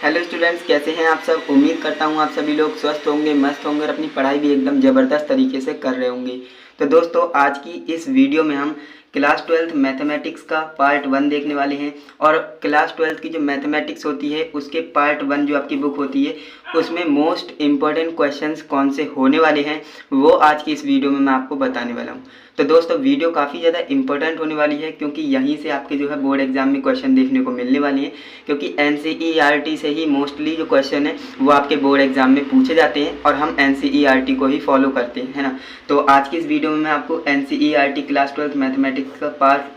Hello students, कैसे हैं आप सब। उम्मीद करता हूं आप सभी लोग स्वस्थ होंगे, मस्त होंगे और अपनी पढ़ाई भी एकदम ज़बरदस्त तरीके से कर रहे होंगे। तो दोस्तों, आज की इस वीडियो में हम क्लास 12th मैथमेटिक्स का पार्ट 1 देखने वाले हैं। और क्लास 12th की जो मैथमेटिक्स होती है उसके पार्ट 1 जो आपकी बुक होती है उसमें मोस्ट इम्पॉर्टेंट क्वेश्चंस कौन से होने वाले हैं वो आज की इस वीडियो में मैं आपको बताने वाला हूँ। तो दोस्तों, वीडियो काफ़ी ज़्यादा इंपॉर्टेंट होने वाली है क्योंकि यहीं से आपके जो है बोर्ड एग्जाम में क्वेश्चन देखने को मिलने वाली है। क्योंकि NCERT से ही मोस्टली जो क्वेश्चन है वो आपके बोर्ड एग्जाम में पूछे जाते हैं और हम NCERT को ही फॉलो करते हैं, है ना। तो आज की इस वीडियो में मैं आपको NCERT क्लास 12th मैथमेटिक्स का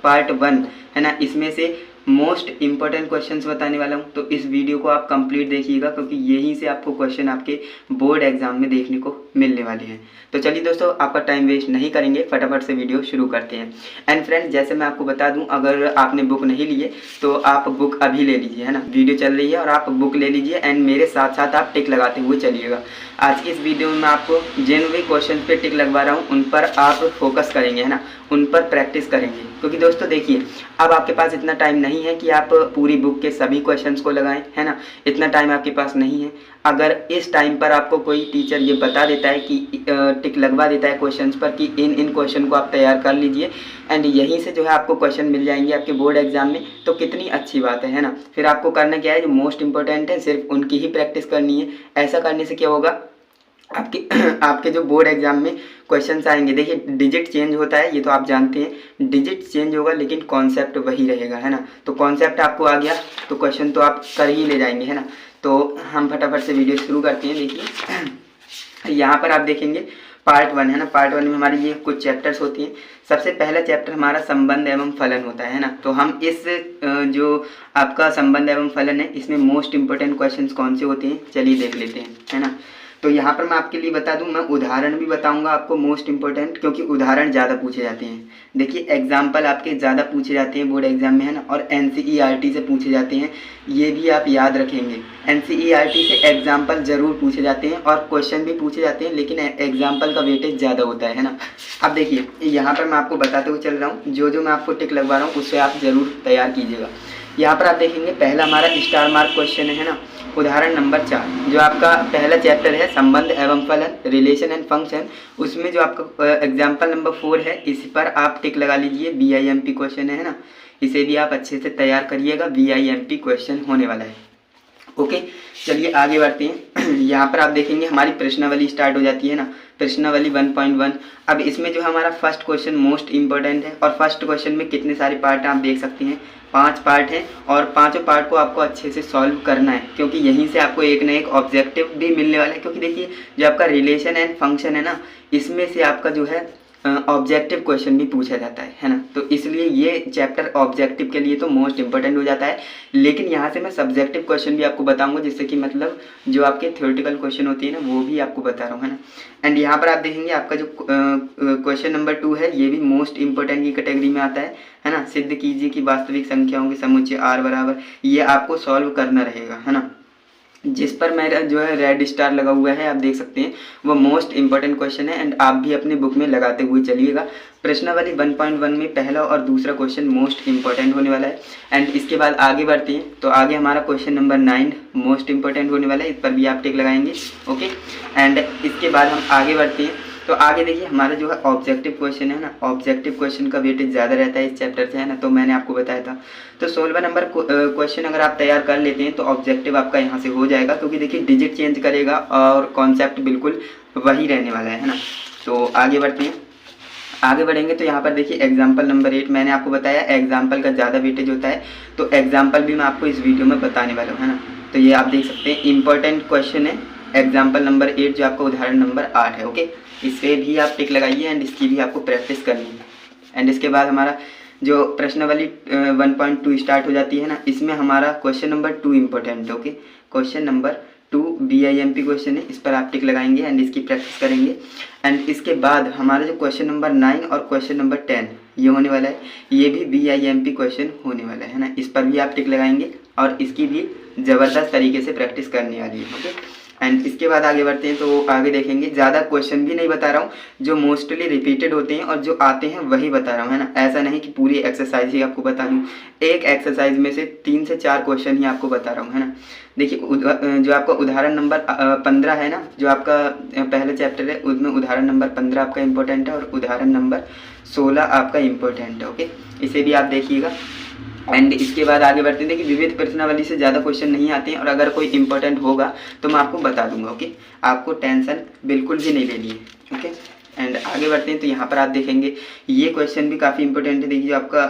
पार्ट 1 है ना, इसमें से मोस्ट इम्पॉर्टेंट क्वेश्चंस बताने वाला हूं। तो इस वीडियो को आप कंप्लीट देखिएगा क्योंकि यहीं से आपको क्वेश्चन आपके बोर्ड एग्जाम में देखने को मिलने वाले हैं। तो चलिए दोस्तों, आपका टाइम वेस्ट नहीं करेंगे, फटाफट से वीडियो शुरू करते हैं। एंड फ्रेंड, जैसे मैं आपको बता दूं, अगर आपने बुक नहीं ली है तो आप बुक अभी ले लीजिए, है ना। वीडियो चल रही है और आप बुक ले लीजिए एंड मेरे साथ साथ आप टिक लगाते हुए चलिएगा। आज की इस वीडियो में मैं आपको जिन भी क्वेश्चन पे टिक लगवा रहा हूँ उन पर आप फोकस करेंगे, है ना, उन पर प्रैक्टिस करेंगे। क्योंकि दोस्तों देखिए, अब आपके पास इतना टाइम नहीं है कि आप पूरी बुक के सभी क्वेश्चंस को लगाएं, है ना। इतना टाइम आपके पास नहीं है। अगर इस टाइम पर आपको कोई टीचर ये बता देता है कि टिक लगवा देता है क्वेश्चंस पर कि इन क्वेश्चन को आप तैयार कर लीजिए एंड यहीं से जो है आपको क्वेश्चन मिल जाएंगे आपके बोर्ड एग्जाम में, तो कितनी अच्छी बात है ना। फिर आपको करना क्या है, जो मोस्ट इंपॉर्टेंट है सिर्फ उनकी ही प्रैक्टिस करनी है। ऐसा करने से क्या होगा, आपके जो बोर्ड एग्जाम में क्वेश्चंस आएंगे, देखिए डिजिट चेंज होता है, ये तो आप जानते हैं, डिजिट चेंज होगा लेकिन कॉन्सेप्ट वही रहेगा, है ना। तो कॉन्सेप्ट आपको आ गया तो क्वेश्चन तो आप कर ही ले जाएंगे, है ना। तो हम फटाफट से वीडियो शुरू करते हैं। देखिए यहाँ पर आप देखेंगे पार्ट 1 है ना। पार्ट 1 में हमारी ये कुछ चैप्टर्स होती हैं। सबसे पहला चैप्टर हमारा संबंध एवं फलन होता है ना। तो हम इस जो आपका संबंध एवं फलन है इसमें मोस्ट इंपॉर्टेंट क्वेश्चंस कौन से होते हैं चलिए देख लेते हैं, है ना। तो यहाँ पर मैं आपके लिए बता दूं, मैं उदाहरण भी बताऊंगा आपको मोस्ट इंपॉर्टेंट, क्योंकि उदाहरण ज़्यादा पूछे जाते हैं। देखिए एग्जाम्पल आपके ज़्यादा पूछे जाते हैं बोर्ड एग्जाम में, है ना, और NCERT से पूछे जाते हैं, ये भी आप याद रखेंगे। NCERT से एग्जाम्पल ज़रूर पूछे जाते हैं और क्वेश्चन भी पूछे जाते हैं, लेकिन एग्जाम्पल का वेटेज ज़्यादा होता है ना। अब देखिए यहाँ पर मैं आपको बताते हुए चल रहा हूँ, जो मैं आपको टिक लगवा रहा हूँ उससे आप ज़रूर तैयार कीजिएगा। यहाँ पर आप देखेंगे पहला हमारा स्टार मार्क क्वेश्चन है ना, उदाहरण नंबर 4, जो आपका पहला चैप्टर है संबंध एवं फलन, रिलेशन एंड फंक्शन, उसमें जो आपका एग्जाम्पल नंबर 4 है इस पर आप टिक लगा लीजिए। VIMP क्वेश्चन है ना, इसे भी आप अच्छे से तैयार करिएगा, VIMP क्वेश्चन होने वाला है। ओके, चलिए आगे बढ़ते हैं। यहाँ पर आप देखेंगे हमारी प्रश्नावली स्टार्ट हो जाती है ना, प्रश्नावली 1.1। अब इसमें जो हमारा फर्स्ट क्वेश्चन मोस्ट इंपॉर्टेंट है और फर्स्ट क्वेश्चन में कितने सारे पार्ट हैं आप देख सकते हैं, 5 पार्ट हैं और पांचों पार्ट को आपको अच्छे से सॉल्व करना है क्योंकि यहीं से आपको एक ना एक ऑब्जेक्टिव भी मिलने वाला है। क्योंकि देखिए जो आपका रिलेशन एंड फंक्शन है ना, इसमें से आपका जो है ऑब्जेक्टिव क्वेश्चन भी पूछा जाता है ना। तो इसलिए ये चैप्टर ऑब्जेक्टिव के लिए तो मोस्ट इंपॉर्टेंट हो जाता है, लेकिन यहाँ से मैं सब्जेक्टिव क्वेश्चन भी आपको बताऊंगा, जिससे कि मतलब जो आपके थ्योरेटिकल क्वेश्चन होती है ना वो भी आपको बता रहा हूँ, है ना। एंड यहाँ पर आप देखेंगे आपका जो क्वेश्चन नंबर 2 है ये भी मोस्ट इंपॉर्टेंट की कैटेगरी में आता है ना। सिद्ध कीजिए कि वास्तविक संख्याओं के समुच्चय R बराबर, ये आपको सॉल्व करना रहेगा, है ना। जिस पर मेरा जो है रेड स्टार लगा हुआ है आप देख सकते हैं, वो मोस्ट इंपॉर्टेंट क्वेश्चन है एंड आप भी अपने बुक में लगाते हुए चलिएगा। प्रश्नावली 1.1 में पहला और दूसरा क्वेश्चन मोस्ट इंपॉर्टेंट होने वाला है। एंड इसके बाद आगे बढ़ते हैं, तो आगे हमारा क्वेश्चन नंबर 9 मोस्ट इंपॉर्टेंट होने वाला है, इस पर भी आप टिक लगाएंगे। ओके, एंड इसके बाद हम आगे बढ़ते हैं, तो आगे देखिए हमारा जो है ऑब्जेक्टिव क्वेश्चन है ना, ऑब्जेक्टिव क्वेश्चन का वेटेज ज़्यादा रहता है इस चैप्टर से, है ना। तो मैंने आपको बताया था, तो 16वां नंबर क्वेश्चन अगर आप तैयार कर लेते हैं तो ऑब्जेक्टिव आपका यहाँ से हो जाएगा, क्योंकि देखिए डिजिट चेंज करेगा और कॉन्सेप्ट बिल्कुल वही रहने वाला है ना। तो आगे बढ़ते हैं, आगे बढ़ेंगे तो यहाँ पर देखिए एग्जाम्पल नंबर 8, मैंने आपको बताया एग्जाम्पल का ज़्यादा वेटेज होता है, तो एग्जाम्पल भी मैं आपको इस वीडियो में बताने वाला हूँ, है ना। तो ये आप देख सकते हैं इंपॉर्टेंट क्वेश्चन है एग्जाम्पल नंबर 8 जो आपका उदाहरण नंबर 8 है। ओके, इसे भी आप टिक लगाइए एंड इसकी भी आपको प्रैक्टिस करनी है। एंड इसके बाद हमारा जो प्रश्नावली 1.2 स्टार्ट हो जाती है ना, इसमें हमारा क्वेश्चन नंबर 2 इंपॉर्टेंट है। Okay, question number 2 VIMP question है, इस पर आप टिक लगाएंगे एंड इसकी प्रैक्टिस करेंगे। एंड इसके बाद हमारा जो क्वेश्चन नंबर 9 और क्वेश्चन नंबर 10 ये होने वाला है, ये भी VIMP क्वेश्चन होने वाला है ना, इस पर भी आप टिक लगाएंगे और इसकी भी ज़बरदस्त तरीके से प्रैक्टिस करने वाली है। ओके, एंड इसके बाद आगे बढ़ते हैं तो आगे देखेंगे, ज़्यादा क्वेश्चन भी नहीं बता रहा हूँ, जो मोस्टली रिपीटेड होते हैं और जो आते हैं वही बता रहा हूँ, है ना। ऐसा नहीं कि पूरी एक्सरसाइज ही आपको बता दूँ, एक एक्सरसाइज में से 3 से 4 क्वेश्चन ही आपको बता रहा हूँ, है ना। देखिए जो आपका उदाहरण नंबर 15 है ना, जो आपका पहला चैप्टर है उसमें उदाहरण नंबर 15 आपका इम्पोर्टेंट है और उदाहरण नंबर 16 आपका इम्पोर्टेंट है। ओके, इसे भी आप देखिएगा। एंड इसके बाद आगे बढ़ते हैं। देखिए विविध प्रश्नावली से ज़्यादा क्वेश्चन नहीं आते हैं और अगर कोई इंपॉर्टेंट होगा तो मैं आपको बता दूंगा। ओके, आपको टेंशन बिल्कुल भी नहीं लेनी है। ओके, एंड आगे बढ़ते हैं तो यहाँ पर आप देखेंगे ये क्वेश्चन भी काफ़ी इंपॉर्टेंट है। देखिए आपका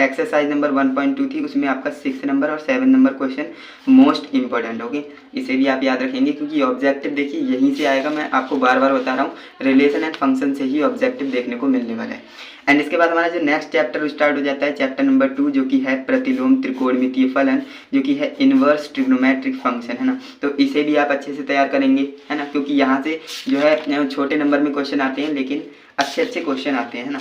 एक्सरसाइज नंबर 1.2 थी, उसमें आपका 6 नंबर और 7 number question most important. Okay, इसे भी आप याद रखेंगे क्योंकि ऑब्जेक्टिव देखिए यहीं से आएगा। मैं आपको बार बार बता रहा हूँ, रिलेशन एंड फंक्शन से ही ऑब्जेक्टिव देखने को मिलने वाला है। एंड इसके बाद हमारा जो नेक्स्ट चैप्टर स्टार्ट हो जाता है, चैप्टर नंबर 2, जो कि है प्रतिलोम त्रिकोणमितीय फलन, जो कि है इनवर्स ट्रिग्नोमेट्रिक फंक्शन, है ना। तो इसे भी आप अच्छे से तैयार करेंगे, है ना, क्योंकि यहाँ से जो है छोटे नंबर में क्वेश्चन आते हैं लेकिन अच्छे अच्छे क्वेश्चन आते हैं, है ना।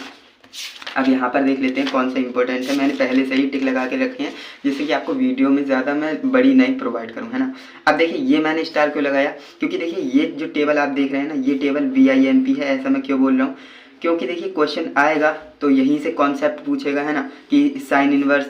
अब यहाँ पर देख लेते हैं कौन सा इंपॉर्टेंट है। मैंने पहले से ही टिक लगा के रखे हैं जिससे कि आपको वीडियो में ज़्यादा मैं बड़ी नहीं प्रोवाइड करूँ, है ना। अब देखिए ये मैंने स्टार क्यों लगाया, क्योंकि देखिए ये जो टेबल आप देख रहे हैं ना, ये टेबल VIMP है। ऐसा मैं क्यों बोल रहा हूँ, क्योंकि देखिए क्वेश्चन आएगा तो यहीं से कॉन्सेप्ट पूछेगा, है ना, कि साइन इनवर्स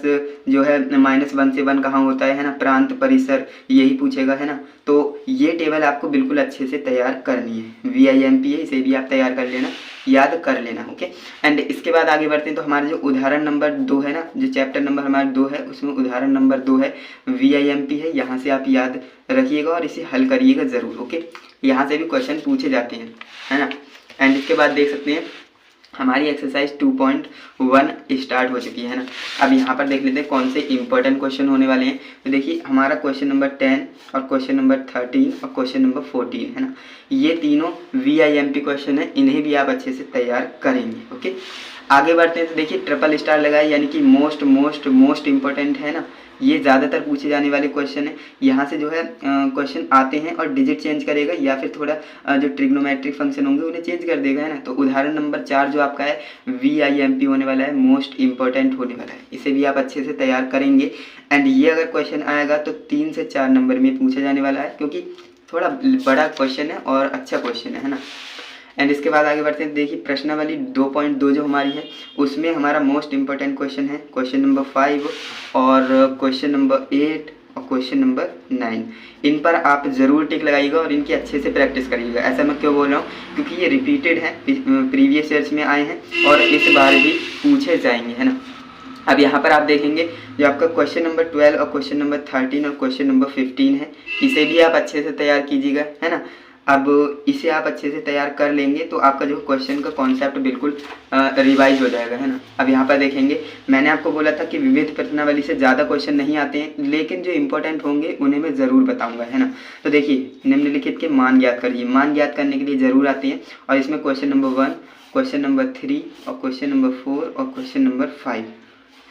जो है -1 से 1 कहाँ होता है ना, प्रांत परिसर, यही पूछेगा, है ना। तो ये टेबल आपको बिल्कुल अच्छे से तैयार करनी है। VIMP है, इसे भी आप तैयार कर लेना, याद कर लेना। ओके, एंड इसके बाद आगे बढ़ते हैं तो हमारा जो उदाहरण नंबर 2 है ना, जो चैप्टर नंबर हमारा 2 है, उसमें उदाहरण नंबर 2 है, VIMP है। यहाँ से आप याद रखिएगा और इसे हल करिएगा ज़रूर। ओके, यहाँ से भी क्वेश्चन पूछे जाते हैं, है ना। एंड इसके बाद देख सकते हैं हमारी एक्सरसाइज 2.1 स्टार्ट हो चुकी है ना। अब यहाँ पर देख लेते हैं कौन से इंपॉर्टेंट क्वेश्चन होने वाले हैं। तो देखिए हमारा क्वेश्चन नंबर 10 और क्वेश्चन नंबर 13 और क्वेश्चन नंबर 14, है ना। ये तीनों VIMP क्वेश्चन है, इन्हें भी आप अच्छे से तैयार करेंगे। ओके, आगे बढ़ते हैं तो देखिए ट्रिपल स्टार लगाए, यानी कि मोस्ट मोस्ट मोस्ट इंपॉर्टेंट है ना। ये ज़्यादातर पूछे जाने वाले क्वेश्चन है। यहाँ से जो है क्वेश्चन आते हैं और डिजिट चेंज करेगा या फिर थोड़ा जो ट्रिग्नोमेट्रिक फंक्शन होंगे उन्हें चेंज कर देगा, है ना। तो उदाहरण नंबर 4 जो आपका है VIMP होने वाला है, मोस्ट इंपॉर्टेंट होने वाला है। इसे भी आप अच्छे से तैयार करेंगे। एंड ये अगर क्वेश्चन आएगा तो 3 से 4 नंबर में पूछा जाने वाला है, क्योंकि थोड़ा बड़ा क्वेश्चन है और अच्छा क्वेश्चन है ना। एंड इसके बाद आगे बढ़ते हैं। देखिए प्रश्नावली 2.2 जो हमारी है उसमें हमारा मोस्ट इंपॉर्टेंट क्वेश्चन है क्वेश्चन नंबर 5 और क्वेश्चन नंबर 8 और क्वेश्चन नंबर 9। इन पर आप ज़रूर टिक लगाइएगा और इनकी अच्छे से प्रैक्टिस करिएगा। ऐसा मैं क्यों बोल रहा हूँ, क्योंकि ये रिपीटेड है, प्रीवियस ईयर्स में आए हैं और इस बार भी पूछे जाएंगे, है ना। अब यहाँ पर आप देखेंगे जो आपका क्वेश्चन नंबर 12 और क्वेश्चन नंबर 13 और क्वेश्चन नंबर 15 है, इसे भी आप अच्छे से तैयार कीजिएगा, है ना। अब इसे आप अच्छे से तैयार कर लेंगे तो आपका जो क्वेश्चन का कॉन्सेप्ट बिल्कुल रिवाइज हो जाएगा, है ना। अब यहाँ पर देखेंगे, मैंने आपको बोला था कि विविध प्रश्नावली से ज़्यादा क्वेश्चन नहीं आते हैं, लेकिन जो इंपॉर्टेंट होंगे उन्हें मैं ज़रूर बताऊंगा, है ना। तो देखिए निम्नलिखित के मान ज्ञात करिए। मान ज्ञात करने के लिए ज़रूर आते हैं और इसमें क्वेश्चन नंबर 1, क्वेश्चन नंबर 3 और क्वेश्चन नंबर 4 और क्वेश्चन नंबर 5,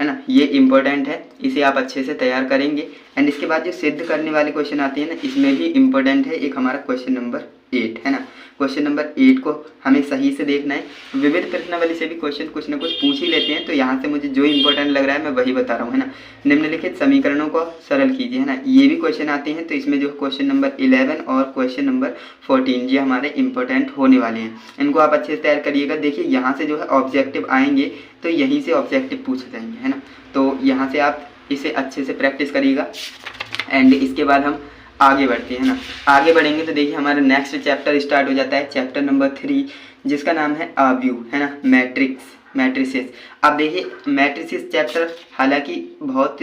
है ना। ये इंपॉर्टेंट है, इसे आप अच्छे से तैयार करेंगे। एंड इसके बाद जो सिद्ध करने वाले क्वेश्चन आते हैं ना, इसमें भी इंपॉर्टेंट है एक हमारा क्वेश्चन नंबर 8, है ना। क्वेश्चन नंबर 8 को हमें सही से देखना है। विविध प्रश्नावली से भी क्वेश्चन कुछ ना कुछ पूछ ही लेते हैं, तो यहाँ से मुझे जो इंपॉर्टेंट लग रहा है मैं वही बता रहा हूँ, है ना। निम्नलिखित समीकरणों को सरल कीजिए, है ना। ये भी क्वेश्चन आते हैं, तो इसमें जो क्वेश्चन नंबर 11 और क्वेश्चन नंबर 14 ये हमारे इंपॉर्टेंट होने वाले हैं। इनको आप अच्छे से तैयार करिएगा। देखिए यहाँ से जो है ऑब्जेक्टिव आएंगे तो यहीं से ऑब्जेक्टिव पूछे जाएंगे, है ना। तो यहाँ से आप इसे अच्छे से प्रैक्टिस करिएगा। एंड इसके बाद हम आगे बढ़ते हैं, है ना। आगे बढ़ेंगे तो देखिए हमारा नेक्स्ट चैप्टर स्टार्ट हो जाता है, चैप्टर नंबर 3, जिसका नाम है आव्यूह, है ना, मैट्रिसेस। अब देखिए मैट्रिसेस चैप्टर हालांकि बहुत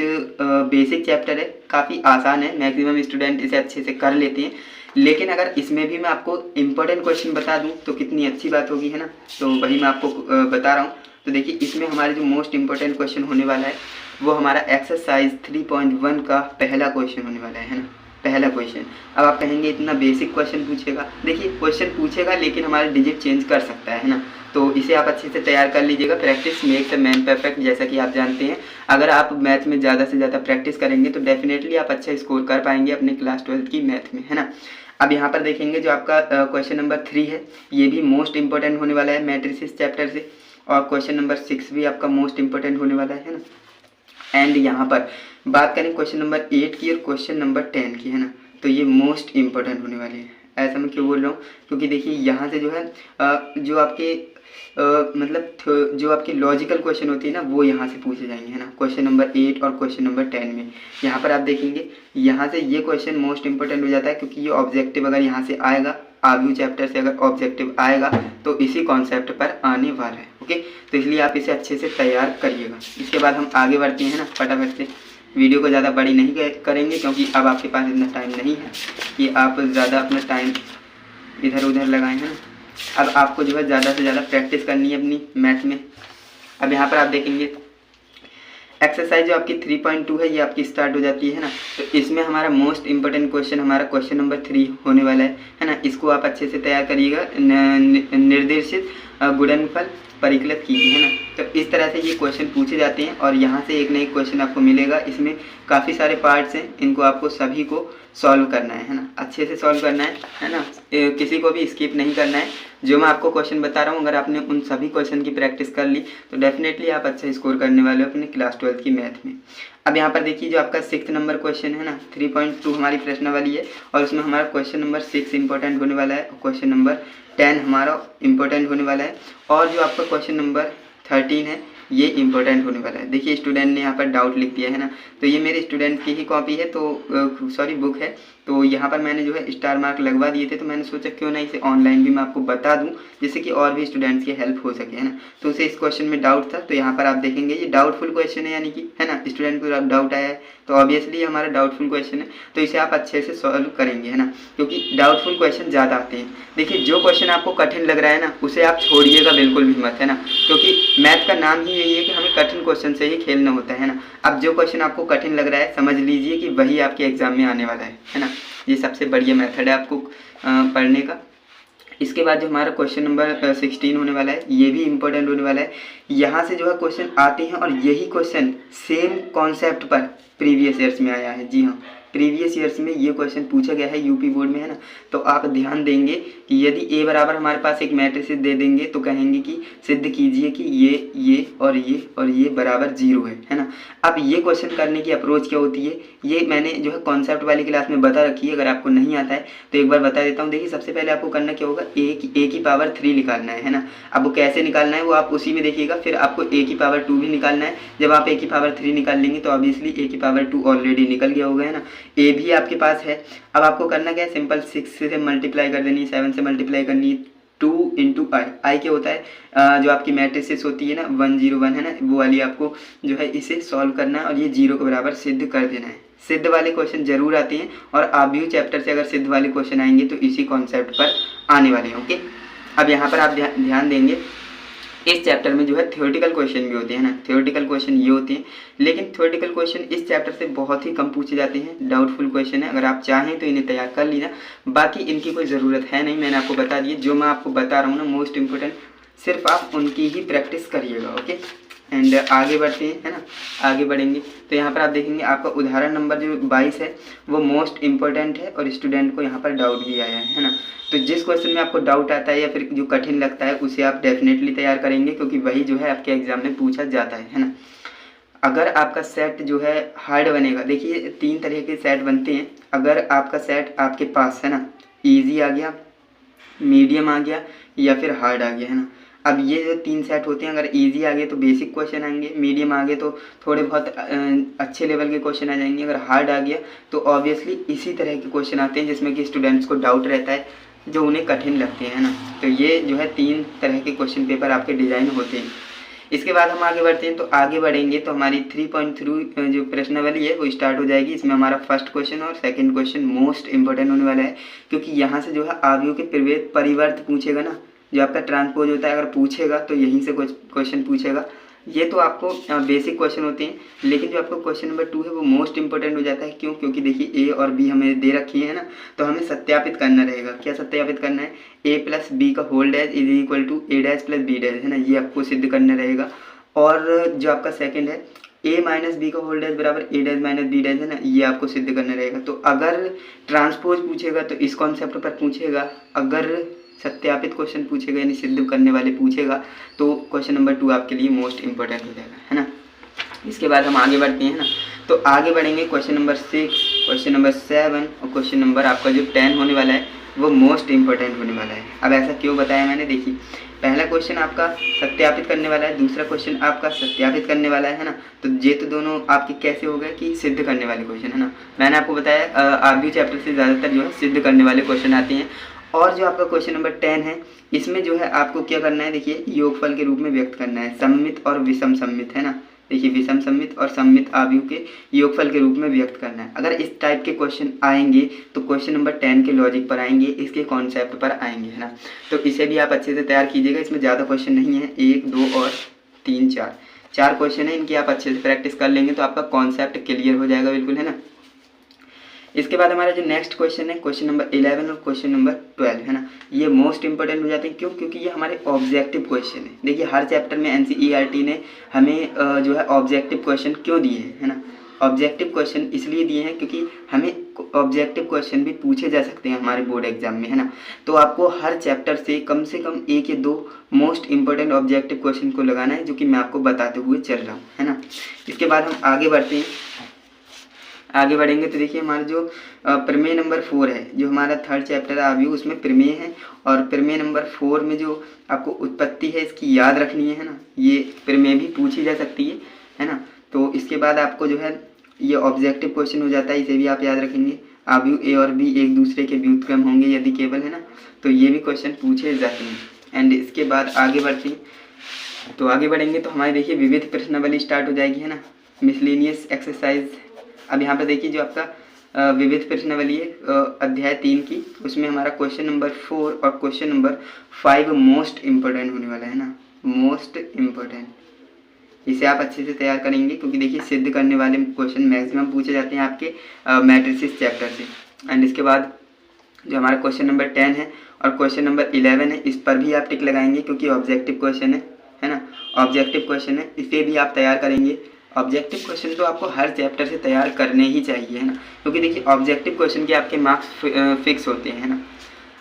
बेसिक चैप्टर है, काफ़ी आसान है, मैक्सिमम स्टूडेंट इसे अच्छे से कर लेते हैं। लेकिन अगर इसमें भी मैं आपको इम्पोर्टेंट क्वेश्चन बता दूं तो कितनी अच्छी बात होगी, है ना। तो वही मैं आपको बता रहा हूँ। तो देखिए इसमें हमारे जो मोस्ट इम्पोर्टेंट क्वेश्चन होने वाला है वो हमारा एक्सरसाइज 3.1 का पहला क्वेश्चन होने वाला है ना, पहला क्वेश्चन। अब आप कहेंगे इतना बेसिक क्वेश्चन पूछेगा, देखिए क्वेश्चन पूछेगा लेकिन हमारा डिजिट चेंज कर सकता है ना। तो इसे आप अच्छे से तैयार कर लीजिएगा। Practice makes a man perfect, जैसा कि आप जानते हैं। अगर आप मैथ में ज़्यादा से ज़्यादा प्रैक्टिस करेंगे तो डेफिनेटली आप अच्छा स्कोर कर पाएंगे अपने क्लास 12 की मैथ में, है ना। अब यहाँ पर देखेंगे जो आपका क्वेश्चन नंबर 3 है, ये भी मोस्ट इंपॉर्टेंट होने वाला है मैट्रिसेस चैप्टर से। और क्वेश्चन नंबर 6 भी आपका मोस्ट इंपॉर्टेंट होने वाला है ना। एंड यहाँ पर बात करें क्वेश्चन नंबर 8 की और क्वेश्चन नंबर 10 की, है ना। तो ये मोस्ट इम्पोर्टेंट होने वाली है। ऐसा मैं क्यों बोल रहा हूँ, क्योंकि देखिए यहाँ से जो है जो आपके जो आपके लॉजिकल क्वेश्चन होती है ना वो यहाँ से पूछे जाएंगे, है ना। क्वेश्चन नंबर 8 और क्वेश्चन नंबर 10 में यहाँ पर आप देखेंगे यहाँ से ये क्वेश्चन मोस्ट इंपॉर्टेंट हो जाता है, क्योंकि ये ऑब्जेक्टिव अगर यहाँ से आएगा, आव्यू चैप्टर से अगर ऑब्जेक्टिव आएगा तो इसी कॉन्सेप्ट पर आने वाला है। ओके, तो इसलिए आप इसे अच्छे से तैयार करिएगा। इसके बाद हम आगे बढ़ते हैं ना फटाफट से। वीडियो को ज़्यादा बड़ी नहीं करेंगे क्योंकि अब आपके पास इतना टाइम नहीं है कि आप ज़्यादा अपना टाइम इधर उधर लगाएं, है ना। अब आपको जो है ज़्यादा से ज़्यादा प्रैक्टिस करनी है अपनी मैथ में। अब यहाँ पर आप देखेंगे एक्सरसाइज जो आपकी 3.2 है ये आपकी स्टार्ट हो जाती है ना। तो इसमें हमारा मोस्ट इंपॉर्टेंट क्वेश्चन हमारा क्वेश्चन नंबर 3 होने वाला है ना। इसको आप अच्छे से तैयार करिएगा। निर्देशित गुणनफल परिकलित कीजिए, है ना। तो इस तरह से ये क्वेश्चन पूछे जाते हैं और यहाँ से एक न एक क्वेश्चन आपको मिलेगा। इसमें काफ़ी सारे पार्ट्स हैं, इनको आपको सभी को सॉल्व करना है ना। अच्छे से सॉल्व करना है ना। किसी को भी स्किप नहीं करना है। जो मैं आपको क्वेश्चन बता रहा हूँ, अगर आपने उन सभी क्वेश्चन की प्रैक्टिस कर ली तो डेफिनेटली आप अच्छा स्कोर करने वाले हो अपने क्लास 12 की मैथ में। अब यहाँ पर देखिए जो आपका 6 नंबर क्वेश्चन है ना, 3.2 हमारी प्रश्नावली है और उसमें हमारा क्वेश्चन नंबर 6 इंपॉर्टेंट होने वाला है और क्वेश्चन नंबर 10 हमारा इम्पोर्टेंट होने वाला है और जो आपका क्वेश्चन नंबर 13 है ये इम्पोर्टेंट होने वाला है। देखिए स्टूडेंट ने यहाँ पर डाउट लिख दिया है ना। तो ये मेरे स्टूडेंट की ही कॉपी है, तो सॉरी बुक है। तो यहाँ पर मैंने जो है स्टार मार्क लगवा दिए थे, तो मैंने सोचा क्यों ना इसे ऑनलाइन भी मैं आपको बता दूँ जिससे कि और भी स्टूडेंट्स की हेल्प हो सके, है ना। तो उसे इस क्वेश्चन में डाउट था, तो यहाँ पर आप देखेंगे ये डाउटफुल क्वेश्चन है, यानी कि है ना स्टूडेंट को डाउट आया है तो ऑब्वियसली हमारा डाउटफुल क्वेश्चन है। तो इसे आप अच्छे से सॉल्व करेंगे, है ना, क्योंकि डाउटफुल क्वेश्चन ज़्यादा आते हैं। देखिए जो क्वेश्चन आपको कठिन लग रहा है ना उसे आप छोड़िएगा बिल्कुल भी मत, है ना, क्योंकि मैथ का नाम ही यही है कि हमें कठिन क्वेश्चन से ही खेलना होता है ना। अब जो क्वेश्चन आपको कठिन लग रहा है समझ लीजिए कि वही आपके एग्जाम में आने वाला है ना। ये सबसे बढ़िया मेथड है आपको पढ़ने का। इसके बाद जो हमारा क्वेश्चन नंबर 16 होने वाला है ये भी इम्पोर्टेंट होने वाला है। यहाँ से जो है क्वेश्चन आते हैं और यही क्वेश्चन सेम कॉन्सेप्ट पर प्रीवियस ईयर्स में आया है। जी हाँ, प्रीवियस ईयर्स में ये क्वेश्चन पूछा गया है यूपी बोर्ड में, है ना। तो आप ध्यान देंगे कि यदि ए बराबर हमारे पास एक मैट्रिक्स दे देंगे तो कहेंगे कि सिद्ध कीजिए कि ये और ये बराबर 0 है ना। अब ये क्वेश्चन करने की अप्रोच क्या होती है ये मैंने जो है कॉन्सेप्ट वाली क्लास में बता रखी है। अगर आपको नहीं आता है तो एक बार बता देता हूँ। देखिए सबसे पहले आपको करना क्या होगा, ए की पावर 3 निकालना है ना। अब वो कैसे निकालना है वो आप उसी में देखिएगा। फिर आपको ए की पावर 2 भी निकालना है। जब आप ए की पावर 3 निकाल लेंगे तो ऑब्वियसली ए की पावर 2 ऑलरेडी निकल गया होगा, है ना। ए भी आपके पास है। अब आपको करना क्या है, सिंपल 6 से मल्टीप्लाई कर देनी है, 7 से मल्टीप्लाई करनी है, 2 इंटू आई क्या होता है जो आपकी मैट्रिसेस होती है ना 101 है ना, वो वाली आपको जो है इसे सॉल्व करना है और ये 0 के बराबर सिद्ध कर देना है। सिद्ध वाले क्वेश्चन जरूर आते हैं और आव्यूह चैप्टर से अगर सिद्ध वाले क्वेश्चन आएंगे तो इसी कॉन्सेप्ट पर आने वाले हैं। ओके, अब यहाँ पर आप ध्यान देंगे इस चैप्टर में जो है थ्योरेटिकल क्वेश्चन भी होते हैं ना। थ्योरेटिकल क्वेश्चन ये होते हैं, लेकिन थ्योरेटिकल क्वेश्चन इस चैप्टर से बहुत ही कम पूछे जाते हैं। डाउटफुल क्वेश्चन है, अगर आप चाहें तो इन्हें तैयार कर लीजिए। बाकी इनकी कोई ज़रूरत है नहीं, मैंने आपको बता दिए। जो मैं आपको बता रहा हूँ ना मोस्ट इम्पोर्टेंट, सिर्फ आप उनकी ही प्रैक्टिस करिएगा। ओके, एंड आगे बढ़ते हैं, है ना। आगे बढ़ेंगे तो यहाँ पर आप देखेंगे आपका उदाहरण नंबर जो 22 है वो मोस्ट इम्पोर्टेंट है और स्टूडेंट को यहाँ पर डाउट भी आया है ना। तो जिस क्वेश्चन में आपको डाउट आता है या फिर जो कठिन लगता है उसे आप डेफिनेटली तैयार करेंगे, क्योंकि वही जो है आपके एग्जाम में पूछा जाता है ना। अगर आपका सेट जो है हार्ड बनेगा, देखिए 3 तरह के सेट बनते हैं। अगर आपका सेट आपके पास है ना ईजी आ गया, मीडियम आ गया या फिर हार्ड आ गया, है ना। अब ये जो 3 सेट होते हैं, अगर इजी आ गए तो बेसिक क्वेश्चन आएंगे, मीडियम आ गए तो थोड़े बहुत अच्छे लेवल के क्वेश्चन आ जाएंगे, अगर हार्ड आ गया तो ऑब्वियसली इसी तरह के क्वेश्चन आते हैं जिसमें कि स्टूडेंट्स को डाउट रहता है, जो उन्हें कठिन लगते हैं ना। तो ये जो है 3 तरह के क्वेश्चन पेपर आपके डिज़ाइन होते हैं। इसके बाद हम आगे बढ़ते हैं, तो आगे बढ़ेंगे तो हमारी 3.3 जो प्रश्नावली है वो स्टार्ट हो जाएगी। इसमें हमारा फर्स्ट क्वेश्चन और सेकंड क्वेश्चन मोस्ट इंपॉर्टेंट होने वाला है, क्योंकि यहाँ से जो है आव्यूह के परिवर्त पूछेगा ना, जो आपका ट्रांसपोज होता है अगर पूछेगा तो यहीं से कुछ क्वेश्चन पूछेगा। ये तो आपको बेसिक क्वेश्चन होते हैं, लेकिन जो आपको क्वेश्चन नंबर 2 है वो मोस्ट इंपॉर्टेंट हो जाता है। क्यों? क्योंकि देखिए ए और बी हमें दे रखी है ना, तो हमें सत्यापित करना रहेगा। क्या सत्यापित करना है? ए प्लस बी का whole dash is equal to A dash plus B dash, है ना, ये आपको सिद्ध करना रहेगा। और जो आपका सेकंड है ए माइनस बी का होल डैश बराबर ए डैश माइनस बी डैश, है ना, ये आपको सिद्ध करना रहेगा। तो अगर ट्रांसपोज पूछेगा तो इस कॉन्सेप्ट पर पूछेगा, अगर सत्यापित क्वेश्चन पूछेगा यानी सिद्ध करने वाले पूछेगा तो क्वेश्चन नंबर 2 आपके लिए मोस्ट इंपॉर्टेंट हो जाएगा, है ना। इसके बाद हम आगे बढ़ते हैं ना, तो आगे बढ़ेंगे क्वेश्चन नंबर 6, क्वेश्चन नंबर 7 और क्वेश्चन नंबर आपका जो 10 होने वाला है वो मोस्ट इंपॉर्टेंट होने वाला है। अब ऐसा क्यों बताया मैंने, देखिए पहला क्वेश्चन आपका सत्यापित करने वाला है, दूसरा क्वेश्चन आपका सत्यापित करने वाला है ना। तो ये तो दोनों आपके कैसे हो गए कि सिद्ध करने वाले क्वेश्चन है ना। मैंने आपको बताया आरबी चैप्टर से ज़्यादातर जो है सिद्ध करने वाले क्वेश्चन आते हैं। और जो आपका क्वेश्चन नंबर 10 है इसमें जो है आपको क्या करना है, देखिए योगफल के रूप में व्यक्त करना है, सममित और विषम सममित है ना। देखिए विषम सममित और सममित आव्यूह के योगफल के रूप में व्यक्त करना है। अगर इस टाइप के क्वेश्चन आएंगे तो क्वेश्चन नंबर 10 के लॉजिक पर आएंगे, इसके कॉन्सेप्ट पर आएंगे है ना। तो इसे भी आप अच्छे से तैयार कीजिएगा। इसमें ज़्यादा क्वेश्चन नहीं है, 1, 2 और 3, 4 क्वेश्चन है। इनकी आप अच्छे से प्रैक्टिस कर लेंगे तो आपका कॉन्सेप्ट क्लियर हो जाएगा बिल्कुल है ना। इसके बाद हमारा जो नेक्स्ट क्वेश्चन है क्वेश्चन नंबर 11 और क्वेश्चन नंबर 12 है ना। ये मोस्ट इंपॉर्टेंट हो जाते हैं, क्यों? क्योंकि ये हमारे ऑब्जेक्टिव क्वेश्चन है। देखिए हर चैप्टर में एनसीईआरटी ने हमें जो है ऑब्जेक्टिव क्वेश्चन क्यों दिए हैं है ना। ऑब्जेक्टिव क्वेश्चन इसलिए दिए हैं क्योंकि हमें ऑब्जेक्टिव क्वेश्चन भी पूछे जा सकते हैं हमारे बोर्ड एग्जाम में है ना। तो आपको हर चैप्टर से कम 1 या 2 मोस्ट इंपॉर्टेंट ऑब्जेक्टिव क्वेश्चन को लगाना है, जो कि मैं आपको बताते हुए चल रहा हूँ है ना। इसके बाद हम आगे बढ़ते हैं। आगे बढ़ेंगे तो देखिए हमारा जो प्रमेय नंबर 4 है, जो हमारा 3rd चैप्टर आव्यूह उसमें प्रमेय है। और प्रमेय नंबर 4 में जो आपको उत्पत्ति है इसकी याद रखनी है ना। ये प्रमेय भी पूछी जा सकती है ना। तो इसके बाद आपको जो है ये ऑब्जेक्टिव क्वेश्चन हो जाता है, इसे भी आप याद रखेंगे। आव्यूह ए और बी एक दूसरे के व्युत्क्रम होंगे यदि केवल है ना। तो ये भी क्वेश्चन पूछे जाते हैं। एंड इसके बाद आगे बढ़ते हैं। तो आगे बढ़ेंगे तो हमारे देखिए विविध प्रश्नावली स्टार्ट हो जाएगी है ना, मिसलेनियस एक्सरसाइज। अब यहाँ पर देखिए जो आपका विविध प्रश्नावली है अध्याय 3 की, उसमें हमारा क्वेश्चन नंबर 4 और क्वेश्चन नंबर 5 मोस्ट इम्पोर्टेंट होने वाला है ना, मोस्ट इम्पोर्टेंट। इसे आप अच्छे से तैयार करेंगे क्योंकि देखिए सिद्ध करने वाले क्वेश्चन मैक्सिमम पूछे जाते हैं आपके मैट्रिसेस चैप्टर से। एंड इसके बाद जो हमारा क्वेश्चन नंबर 10 है और क्वेश्चन नंबर 11 है, इस पर भी आप टिक लगाएंगे क्योंकि ऑब्जेक्टिव क्वेश्चन है ना, ऑब्जेक्टिव क्वेश्चन है, इसे भी आप तैयार करेंगे। ऑब्जेक्टिव क्वेश्चन तो आपको हर चैप्टर से तैयार करने ही चाहिए है ना, क्योंकि देखिए ऑब्जेक्टिव क्वेश्चन के आपके मार्क्स फिक्स होते हैं ना।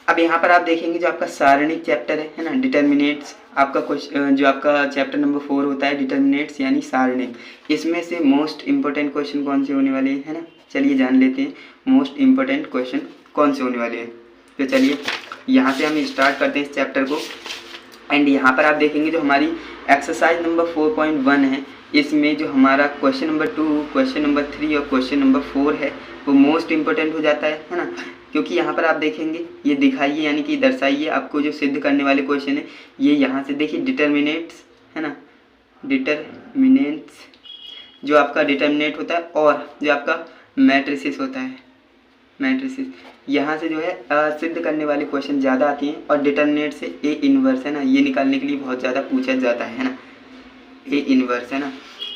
अब यहाँ पर आप देखेंगे जो आपका सारणिक चैप्टर है ना, डिटर्मिनेट्स, आपका क्वेश्चन जो आपका चैप्टर नंबर 4 होता है डिटर्मिनेट्स यानी सारणिक, इसमें से मोस्ट इंपॉर्टेंट क्वेश्चन कौन से होने वाले हैं है ना। चलिए जान लेते हैं मोस्ट इंपॉर्टेंट क्वेश्चन कौन से होने वाले हैं। तो चलिए यहाँ से हम स्टार्ट करते हैं इस चैप्टर को। एंड यहाँ पर आप देखेंगे जो हमारी एक्सरसाइज नंबर 4.1 है, इसमें जो हमारा क्वेश्चन नंबर 2, क्वेश्चन नंबर 3 और क्वेश्चन नंबर 4 है वो मोस्ट इंपॉर्टेंट हो जाता है ना। क्योंकि यहाँ पर आप देखेंगे ये दिखाइए यानी कि दर्शाइए आपको जो सिद्ध करने वाले क्वेश्चन है। ये यहाँ से देखिए डिटर्मिनेट्स है ना, डिटर्मिनेट्स जो आपका डिटर्मिनेट होता है और जो आपका मैट्रिसेस होता है, मैट्रिसेस, यहाँ से जो है सिद्ध करने वाले क्वेश्चन ज़्यादा आती हैं। और डिटर्मिनेट से ए इनवर्स है ना, ये निकालने के लिए बहुत ज़्यादा पूछा जाता है ना, ए इनवर्स है ना।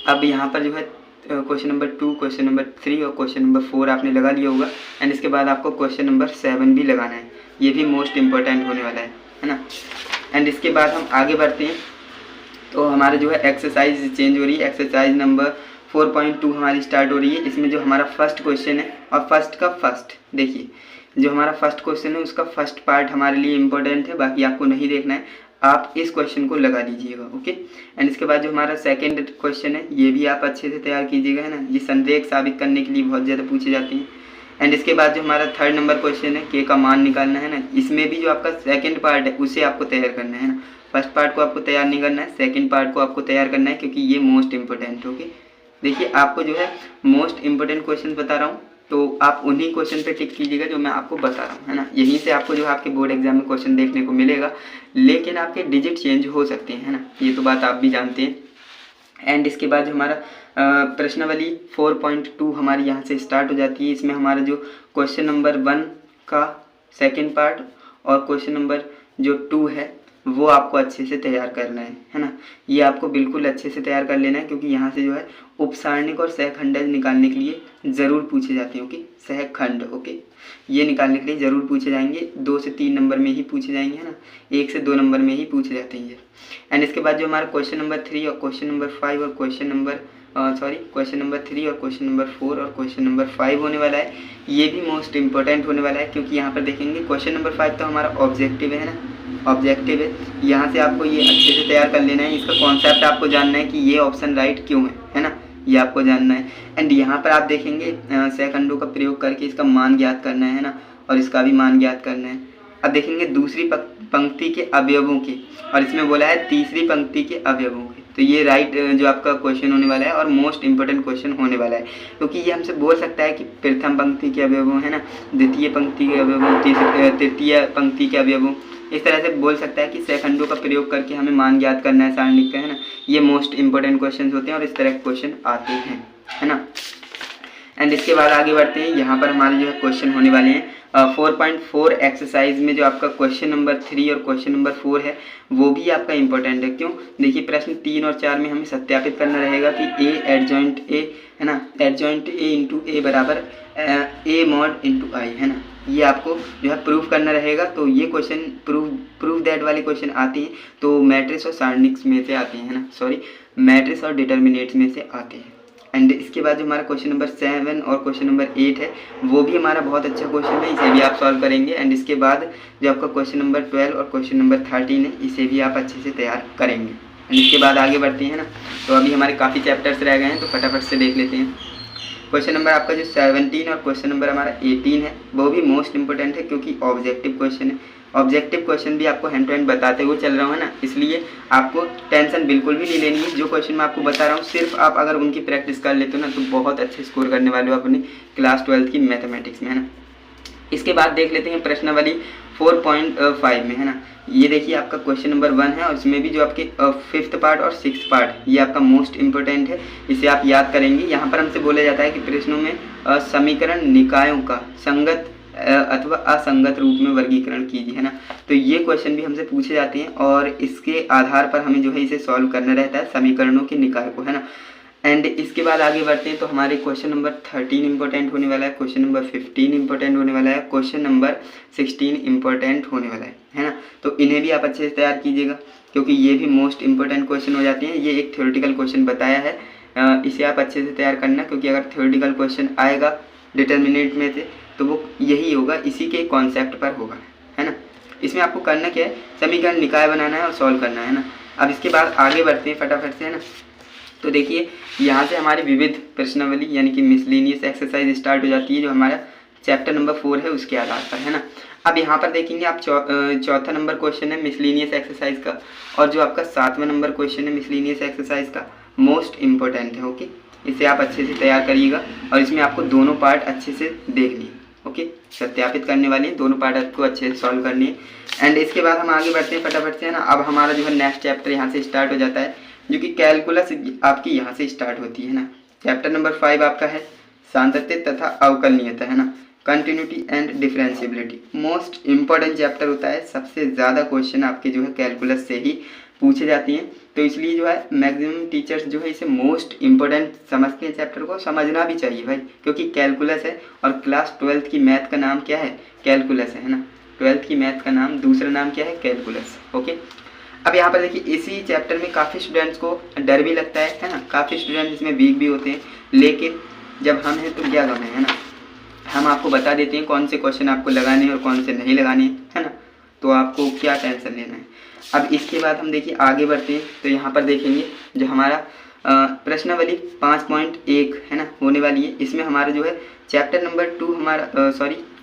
अब यहाँ पर जो है क्वेश्चन नंबर 2, क्वेश्चन नंबर 3 और क्वेश्चन नंबर 4 आपने लगा लिया होगा। एंड इसके बाद आपको क्वेश्चन नंबर 7 भी लगाना है, ये भी मोस्ट इंपॉर्टेंट होने वाला है ना। एंड इसके बाद हम आगे बढ़ते हैं तो हमारा जो है एक्सरसाइज चेंज हो रही है। एक्सरसाइज नंबर 4.2 हमारी स्टार्ट हो रही है। इसमें जो हमारा फर्स्ट क्वेश्चन है और फर्स्ट का फर्स्ट, देखिए जो हमारा फर्स्ट क्वेश्चन है उसका फर्स्ट पार्ट हमारे लिए इम्पोर्टेंट है, बाकी आपको नहीं देखना है, आप इस क्वेश्चन को लगा लीजिएगा ओके। एंड इसके बाद जो हमारा सेकंड क्वेश्चन है ये भी आप अच्छे से तैयार कीजिएगा है ना, ये संरेख साबित करने के लिए बहुत ज़्यादा पूछे जाती हैं। एंड इसके बाद जो हमारा 3rd नंबर क्वेश्चन है के का मान निकालना है ना, इसमें भी जो आपका सेकंड पार्ट है उसे आपको तैयार करना है ना। फर्स्ट पार्ट को आपको तैयार नहीं करना है, सेकंड पार्ट को आपको तैयार करना है क्योंकि ये मोस्ट इंपॉर्टेंट ओके। देखिए आपको जो है मोस्ट इंपॉर्टेंट क्वेश्चन बता रहा हूँ, तो आप उन्हीं क्वेश्चन पे टिक कीजिएगा जो मैं आपको बता रहा हूँ है ना। यहीं से आपको जो है आपके बोर्ड एग्जाम में क्वेश्चन देखने को मिलेगा, लेकिन आपके डिजिट चेंज हो सकते हैं है ना, ये तो बात आप भी जानते हैं। एंड इसके बाद जो हमारा प्रश्नावली 4.2 हमारी यहाँ से स्टार्ट हो जाती है। इसमें हमारा जो क्वेश्चन नंबर 1 का सेकेंड पार्ट और क्वेश्चन नंबर जो 2 है वो आपको अच्छे से तैयार करना है ना। ये आपको बिल्कुल अच्छे से तैयार कर लेना है क्योंकि यहाँ से जो है उपसारणिक और सहखंडज निकालने के लिए ज़रूर पूछे जाते हैं ओके। सहखंड ओके, ये निकालने के लिए ज़रूर पूछे जाएंगे, 2 से 3 नंबर में ही पूछे जाएंगे है ना, 1 से 2 नंबर में ही पूछे जाते हैं ये। एंड इसके बाद जो हमारा क्वेश्चन नंबर 3 और क्वेश्चन नंबर 5 और क्वेश्चन नंबर क्वेश्चन नंबर 3 और क्वेश्चन नंबर 4 और क्वेश्चन नंबर 5 होने वाला है, ये भी मोस्ट इंपॉर्टेंट होने वाला है क्योंकि यहाँ पर देखेंगे क्वेश्चन नंबर 5 तो हमारा ऑब्जेक्टिव है ना, ऑब्जेक्टिव है। यहाँ से आपको ये अच्छे से तैयार कर लेना है, इसका कॉन्सेप्ट आपको जानना है कि ये ऑप्शन राइट क्यों है ना, ये आपको जानना है। एंड यहाँ पर आप देखेंगे सेकंडों का प्रयोग करके इसका मान ज्ञात करना है ना, और इसका भी मान ज्ञात करना है। अब देखेंगे दूसरी पंक्ति के अवयवों के, और इसमें बोला है तीसरी पंक्ति के अवयवों के। तो ये राइट जो आपका क्वेश्चन होने वाला है और मोस्ट इंपॉर्टेंट क्वेश्चन होने वाला है, क्योंकि ये हमसे बोल सकता है कि प्रथम पंक्ति के अवयवों है ना, द्वितीय पंक्ति के अवयवों, तृतीय पंक्ति के अवयवों, इस तरह से बोल सकता है कि सेकंडों का प्रयोग करके हमें मान ज्ञात करना है सारणिक का, है ना। ये मोस्ट इंपॉर्टेंट क्वेश्चन होते हैं और इस तरह के क्वेश्चन आते हैं, है ना। एंड इसके बाद आगे बढ़ते हैं। यहाँ पर हमारे जो है क्वेश्चन होने वाले हैं 4.4 एक्सरसाइज में जो आपका क्वेश्चन नंबर 3 और क्वेश्चन नंबर 4 है वो भी आपका इंपॉर्टेंट है। क्यों? देखिए प्रश्न 3 और 4 में हमें सत्यापित करना रहेगा कि ए एडजॉइंट ए, है ना, एडजॉइंट ए इंटू ए बराबर ए मॉड इंटू आई, है ना। ये आपको जो है प्रूफ करना रहेगा। तो ये क्वेश्चन प्रूफ दैट वाले क्वेश्चन आते हैं तो मैट्रिक्स और सारणिक्स में से आते हैं, है ना, सॉरी मैट्रिक्स और डिटर्मिनेट्स में से आते हैं। एंड इसके बाद जो हमारा क्वेश्चन नंबर 7 और क्वेश्चन नंबर 8 है वो भी हमारा बहुत अच्छा क्वेश्चन है, इसे भी आप सॉल्व करेंगे। एंड इसके बाद जो आपका क्वेश्चन नंबर 12 और क्वेश्चन नंबर 13 है इसे भी आप अच्छे से तैयार करेंगे। एंड इसके बाद आगे बढ़ते हैं ना, तो अभी हमारे काफ़ी चैप्टर्स रह गए हैं तो फटाफट से देख लेते हैं। क्वेश्चन नंबर आपका जो 17 और क्वेश्चन नंबर हमारा 18 है वो भी मोस्ट इंपॉर्टेंट है, क्योंकि ऑब्जेक्टिव क्वेश्चन है। ऑब्जेक्टिव क्वेश्चन भी आपको हैंड टू हैंड बताते हुए चल रहा हूँ, है ना, इसलिए आपको टेंशन बिल्कुल भी नहीं लेनी है। जो क्वेश्चन मैं आपको बता रहा हूँ सिर्फ आप अगर उनकी प्रैक्टिस कर लेते हो ना तो बहुत अच्छे स्कोर करने वाले हो अपनी क्लास 12 की मैथमेटिक्स में, है ना। इसके बाद देख लेते हैं प्रश्नावली 4.5 में, है ना। ये देखिए आपका क्वेश्चन नंबर 1 है और इसमें भी जो आपके 5th पार्ट और 6th पार्ट ये आपका मोस्ट इंपॉर्टेंट है, इसे आप याद करेंगे। यहाँ पर हमसे बोला जाता है कि प्रश्नों में समीकरण निकायों का संगत अथवा असंगत रूप में वर्गीकरण कीजिए, है ना। तो ये क्वेश्चन भी हमसे पूछे जाते हैं और इसके आधार पर हमें जो है इसे सॉल्व करना रहता है समीकरणों के निकाय को, है ना। एंड इसके बाद आगे बढ़ते हैं तो हमारे क्वेश्चन नंबर 13 इंपॉर्टेंट होने वाला है, क्वेश्चन नंबर 15 इंपॉर्टेंट होने वाला है, क्वेश्चन नंबर 16 इंपॉर्टेंट होने वाला है ना। तो इन्हें भी आप अच्छे से तैयार कीजिएगा क्योंकि ये भी मोस्ट इंपॉर्टेंट क्वेश्चन हो जाते हैं। ये एक थ्योरेटिकल क्वेश्चन बताया है, इसे आप अच्छे से तैयार करना, क्योंकि अगर थ्योरेटिकल क्वेश्चन आएगा डिटर्मिनेंट में से तो वो यही होगा, इसी के कॉन्सेप्ट पर होगा, है ना। इसमें आपको करना क्या है, समीकरण निकाय बनाना है और सॉल्व करना है ना। अब इसके बाद आगे बढ़ते हैं फटाफट से, है ना। तो देखिए यहाँ से हमारी विविध प्रश्नावली यानी कि मिसलेनियस एक्सरसाइज स्टार्ट हो जाती है जो हमारा चैप्टर नंबर 4 है उसके आधार पर, है ना। अब यहाँ पर देखेंगे आप चौथा नंबर क्वेश्चन है मिसलेनियस एक्सरसाइज का, और जो आपका 7वां नंबर क्वेश्चन है मिसलेनियस एक्सरसाइज का मोस्ट इंपॉर्टेंट है। ओके, इसे आप अच्छे से तैयार करिएगा और इसमें आपको दोनों पार्ट अच्छे से देखनी है। ओके, सत्यापित करने वाली है, दोनों पार्ट आपको अच्छे से सॉल्व करनी है। एंड इसके बाद हम आगे बढ़ते हैं फटाफट से, है ना। अब हमारा जो है नेक्स्ट चैप्टर यहाँ से स्टार्ट हो जाता है जो कि कैलकुलस आपकी यहाँ से स्टार्ट होती है ना। चैप्टर नंबर 5 आपका है सांतत्य तथा अवकलनीयता, है ना, continuity and differentiability. Most important chapter होता है, सबसे ज़्यादा क्वेश्चन आपके जो है कैलकुलस से ही पूछे जाती हैं, तो इसलिए जो है मैक्सिमम टीचर्स जो है इसे मोस्ट इंपॉर्टेंट समझते हैं। चैप्टर को समझना भी चाहिए भाई, क्योंकि कैलकुलस है और क्लास 12th की मैथ का नाम क्या है, कैलकुलस है ना। 12th की मैथ का नाम दूसरा नाम क्या है, कैलकुलस। ओके, अब यहाँ पर देखिए इसी चैप्टर में काफ़ी स्टूडेंट्स को डर भी लगता है ना, काफ़ी स्टूडेंट्स इसमें वीक भी होते हैं, लेकिन जब हम हैं तो क्या गम है ना। हम आपको बता देते हैं कौन से क्वेश्चन आपको लगाने हैं और कौन से नहीं लगाने हैं, है ना। तो आपको क्या टेंशन लेना है। अब इसके बाद हम देखिए आगे बढ़ते हैं तो यहाँ पर देखेंगे जो हमारा प्रश्नावली 5.1 है ना होने वाली है। इसमें हमारा जो है चैप्टर नंबर 2 हमारा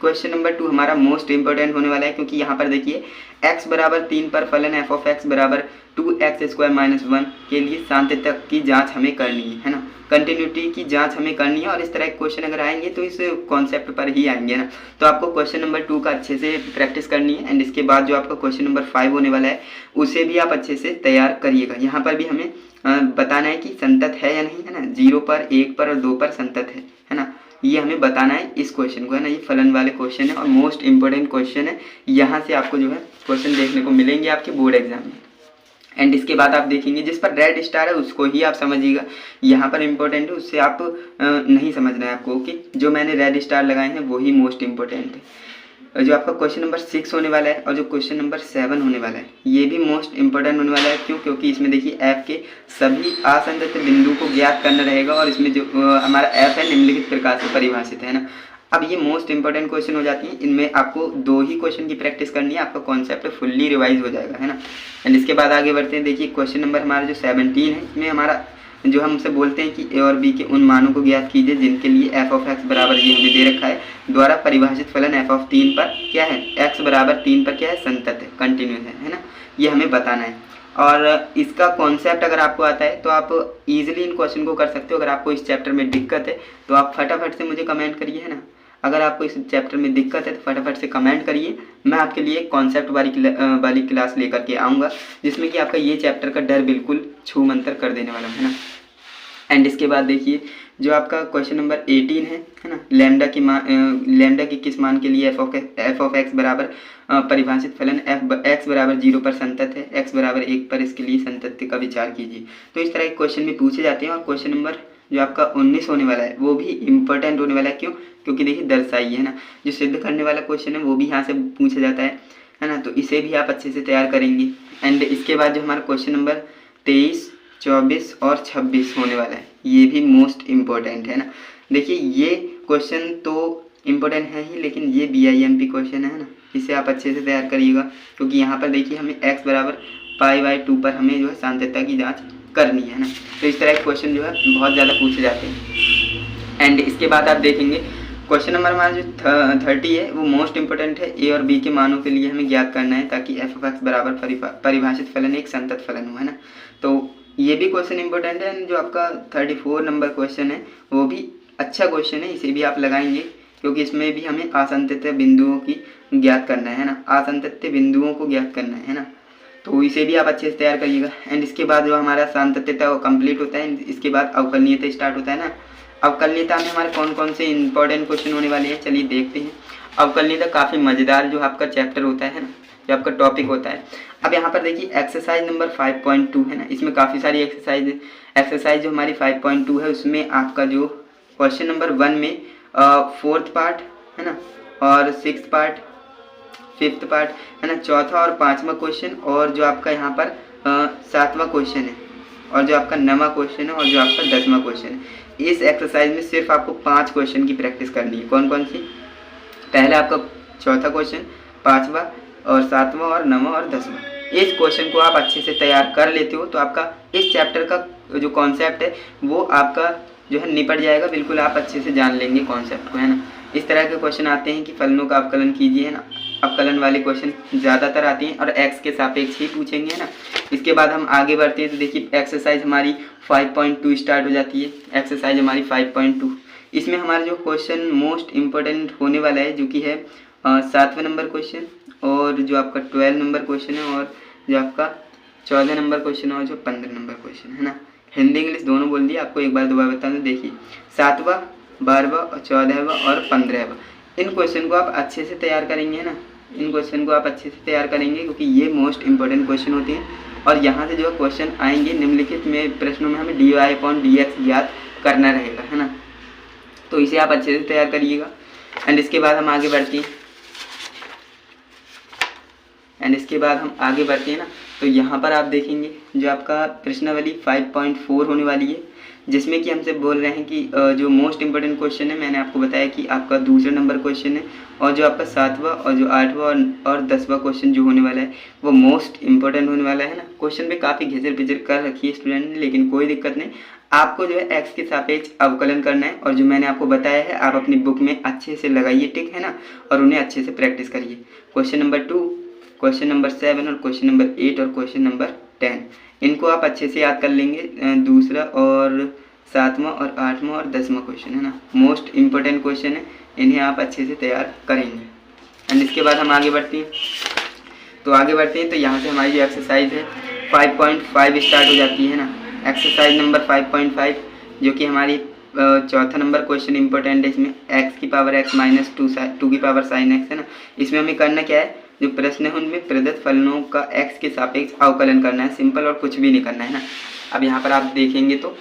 क्वेश्चन नंबर 2 हमारा मोस्ट इंपॉर्टेंट होने वाला है, क्योंकि यहाँ पर देखिए x बराबर 3 पर फलन f ऑफ x बराबर 2x² - 1 के लिए सांतत्य की जांच हमें करनी है ना। कंटिन्यूटी की जांच हमें करनी है और इस तरह के क्वेश्चन अगर आएंगे तो इस कॉन्सेप्ट पर ही आएंगे ना। तो आपको क्वेश्चन नंबर 2 का अच्छे से प्रैक्टिस करनी है। एंड इसके बाद जो आपका क्वेश्चन नंबर 5 होने वाला है उसे भी आप अच्छे से तैयार करिएगा। यहाँ पर भी हमें बताना है कि संतत है या नहीं, है ना। 0 पर, 1 पर और 2 पर संतत है ना। ये हमें बताना है इस क्वेश्चन को, है ना। ये फलन वाले क्वेश्चन है और मोस्ट इंपॉर्टेंट क्वेश्चन है। यहाँ से आपको जो है क्वेश्चन देखने को मिलेंगे आपके बोर्ड एग्जाम में। एंड इसके बाद आप देखेंगे जिस पर रेड स्टार है उसको ही आप समझिएगा, यहाँ पर इंपॉर्टेंट है, उससे आप नहीं समझना है आपको कि जो मैंने रेड स्टार लगाए हैं वही मोस्ट इंपॉर्टेंट है। जो आपका क्वेश्चन नंबर 6 होने वाला है और जो क्वेश्चन नंबर 7 होने वाला है ये भी मोस्ट इंपॉर्टेंट होने वाला है। क्यों? क्योंकि इसमें देखिए ऐप के सभी आसंदिग्ध बिंदु को ज्ञात करना रहेगा और इसमें जो हमारा ऐप है निम्नलिखित प्रकार से परिभाषित है ना। अब ये मोस्ट इंपॉर्टेंट क्वेश्चन हो जाती है, इनमें आपको 2 ही क्वेश्चन की प्रैक्टिस करनी है, आपका कॉन्सेप्ट फुल्ली रिवाइज हो जाएगा, है ना। एंड इसके बाद आगे बढ़ते हैं। देखिए क्वेश्चन नंबर हमारा जो 17 है इसमें हमारा जो हमसे बोलते हैं कि ए और बी के उन मानों को ज्ञात कीजिए जिनके लिए एफ ऑफ एक्स बराबर ये हमें दे रखा है द्वारा परिभाषित फलन एफ ऑफ 3 पर क्या है, एक्स बराबर 3 पर क्या है, संतत है, कंटिन्यूस है ना, ये हमें बताना है। और इसका कॉन्सेप्ट अगर आपको आता है तो आप इजीली इन क्वेश्चन को कर सकते हो। अगर आपको इस चैप्टर में दिक्कत है तो आप फटाफट से मुझे कमेंट करिए, है ना। अगर आपको इस चैप्टर में दिक्कत है तो फटाफट से कमेंट करिए, मैं आपके लिए कॉन्सेप्ट वाली क्लास लेकर के आऊँगा जिसमें कि आपका ये चैप्टर का डर बिल्कुल छू मंतर कर देने वाला है ना। एंड इसके बाद देखिए जो आपका क्वेश्चन नंबर 18 है ना, लैम्डा की किस मान के लिए एफ ऑफ एक्स बराबर परिभाषित फलन एक्स बराबर 0 पर संतत है, एक्स बराबर 1 पर इसके लिए संतत्य का विचार कीजिए। तो इस तरह के क्वेश्चन भी पूछे जाते हैं। और क्वेश्चन नंबर जो आपका 19 होने वाला है वो भी इम्पोर्टेंट होने वाला है। क्यों? क्योंकि देखिए दर्शाइए, है ना, जो सिद्ध करने वाला क्वेश्चन है वो भी यहाँ से पूछा जाता है ना, तो इसे भी आप अच्छे से तैयार करेंगे। एंड इसके बाद जो हमारा क्वेश्चन नंबर 23, 24 और 26 होने वाला है, ये भी मोस्ट इम्पोर्टेंट है ना। देखिए ये क्वेश्चन तो इम्पोर्टेंट है ही, लेकिन ये BIMP क्वेश्चन है ना, इसे आप अच्छे से तैयार करिएगा क्योंकि यहाँ पर देखिए हमें x बराबर π/2 पर हमें जो है सांतत्यता की जांच करनी है ना। तो इस तरह के क्वेश्चन जो है बहुत ज़्यादा पूछे जाते हैं। एंड इसके बाद आप देखेंगे क्वेश्चन नंबर हमारा जो 30 है वो मोस्ट इंपॉर्टेंट है। ए और बी के मानों के लिए हमें ज्ञात करना है ताकि एफ ऑफ एक्स बराबर परिभाषित फलन एक संतत फलन हो, है ना। तो ये भी क्वेश्चन इंपॉर्टेंट है। जो आपका 34 नंबर क्वेश्चन है वो भी अच्छा क्वेश्चन है, इसे भी आप लगाएंगे क्योंकि इसमें भी हमें असंतत बिंदुओं की ज्ञात करना है ना, असंतत बिंदुओं को ज्ञात करना है ना, तो इसे भी आप अच्छे से तैयार करिएगा। एंड इसके बाद जो हमारा सांतत्यता वो कंप्लीट होता है, इसके बाद अवकलनीयता स्टार्ट होता है ना। अवकलनीयता में हमारे कौन कौन से इंपॉर्टेंट क्वेश्चन होने वाले हैं, चलिए देखते हैं। अवकलनीयता काफ़ी मज़ेदार जो आपका चैप्टर होता है ना, जो आपका टॉपिक होता है। अब यहाँ पर देखिए एक्सरसाइज नंबर 5.2 है ना, इसमें काफ़ी सारी एक्सरसाइज जो हमारी 5.2 है उसमें आपका जो क्वेश्चन नंबर 1 में 4th पार्ट है ना, और 6th पार्ट, 5th पार्ट है ना, चौथा और 5वां क्वेश्चन, और जो आपका यहाँ पर 7वां क्वेश्चन है, और जो आपका 9वां क्वेश्चन है, और जो आपका 10वां क्वेश्चन है। इस एक्सरसाइज में सिर्फ आपको 5 क्वेश्चन की प्रैक्टिस करनी है। कौन कौन सी? पहला आपका चौथा क्वेश्चन, 5वां और 7वां और 9वां और 10वां। इस क्वेश्चन को आप अच्छे से तैयार कर लेते हो तो आपका इस चैप्टर का जो कॉन्सेप्ट है वो आपका जो है निपट जाएगा, बिल्कुल आप अच्छे से जान लेंगे कॉन्सेप्ट को, है ना। इस तरह के क्वेश्चन आते हैं कि फलनों का अवकलन कीजिए, है ना। अवकलन वाले क्वेश्चन ज़्यादातर आते हैं और x के सापेक्ष ही पूछेंगे, है ना। इसके बाद हम आगे बढ़ते हैं तो देखिए एक्सरसाइज हमारी 5.2 स्टार्ट हो जाती है। एक्सरसाइज हमारी 5.2, इसमें हमारा जो क्वेश्चन मोस्ट इम्पोर्टेंट होने वाला है जो कि है 7वें नंबर क्वेश्चन, और जो आपका 12 नंबर क्वेश्चन है, और जो आपका 14 नंबर क्वेश्चन है, और जो 15 नंबर क्वेश्चन है ना। हिंदी इंग्लिश दोनों बोल दिया, आपको एक बार दोबारा बता दूँ। देखिए 7वां, 12वां और 14वां और 15वां, इन क्वेश्चन को आप अच्छे से तैयार करेंगे, है ना। इन क्वेश्चन को आप अच्छे से तैयार करेंगे क्योंकि ये मोस्ट इंपॉर्टेंट क्वेश्चन होते हैं और यहाँ से जो क्वेश्चन आएंगे निम्नलिखित में प्रश्नों में हमें dy/dx ज्ञात करना रहेगा, है ना। तो इसे आप अच्छे से तैयार करिएगा। एंड इसके बाद हम आगे बढ़ते हैं ना, तो यहाँ पर आप देखेंगे जो आपका प्रश्नावली 5.4 होने वाली है, जिसमें कि हमसे बोल रहे हैं कि जो मोस्ट इंपॉर्टेंट क्वेश्चन है, मैंने आपको बताया कि आपका दूसरा नंबर क्वेश्चन है, और जो आपका 7वां और जो 8वां और 10वां क्वेश्चन जो होने वाला है वो मोस्ट इंपॉर्टेंट होने वाला है ना। क्वेश्चन पे काफ़ी घिचर पिचर कर रखी है स्टूडेंट ने, लेकिन कोई दिक्कत नहीं, आपको जो है एक्स के सापेक्ष अवकलन करना है, और जो मैंने आपको बताया है आप अपनी बुक में अच्छे से लगाइए टिक, है ना, और उन्हें अच्छे से प्रैक्टिस करिए। क्वेश्चन नंबर 2, क्वेश्चन नंबर 7 और क्वेश्चन नंबर 8 और क्वेश्चन नंबर 10, इनको आप अच्छे से याद कर लेंगे। दूसरा और 7वां और 8वां और 10वां क्वेश्चन है ना, मोस्ट इम्पोर्टेंट क्वेश्चन है, इन्हें आप अच्छे से तैयार करेंगे। एंड इसके बाद हम आगे बढ़ते हैं तो यहाँ से हमारी जो एक्सरसाइज है 5.5 स्टार्ट हो जाती है ना। एक्सरसाइज नंबर 5.5 जो कि हमारी चौथा नंबर क्वेश्चन इंपॉर्टेंट है। इसमें x की पावर x माइनस 2 की पावर साइन x है ना। इसमें हमें करना क्या है, जो प्रश्न है उनमें प्रदत्त फलनों का x के सापेक्ष अवकलन करना है, सिंपल, और कुछ भी नहीं करना है ना। अब यहाँ पर आप देखेंगे तो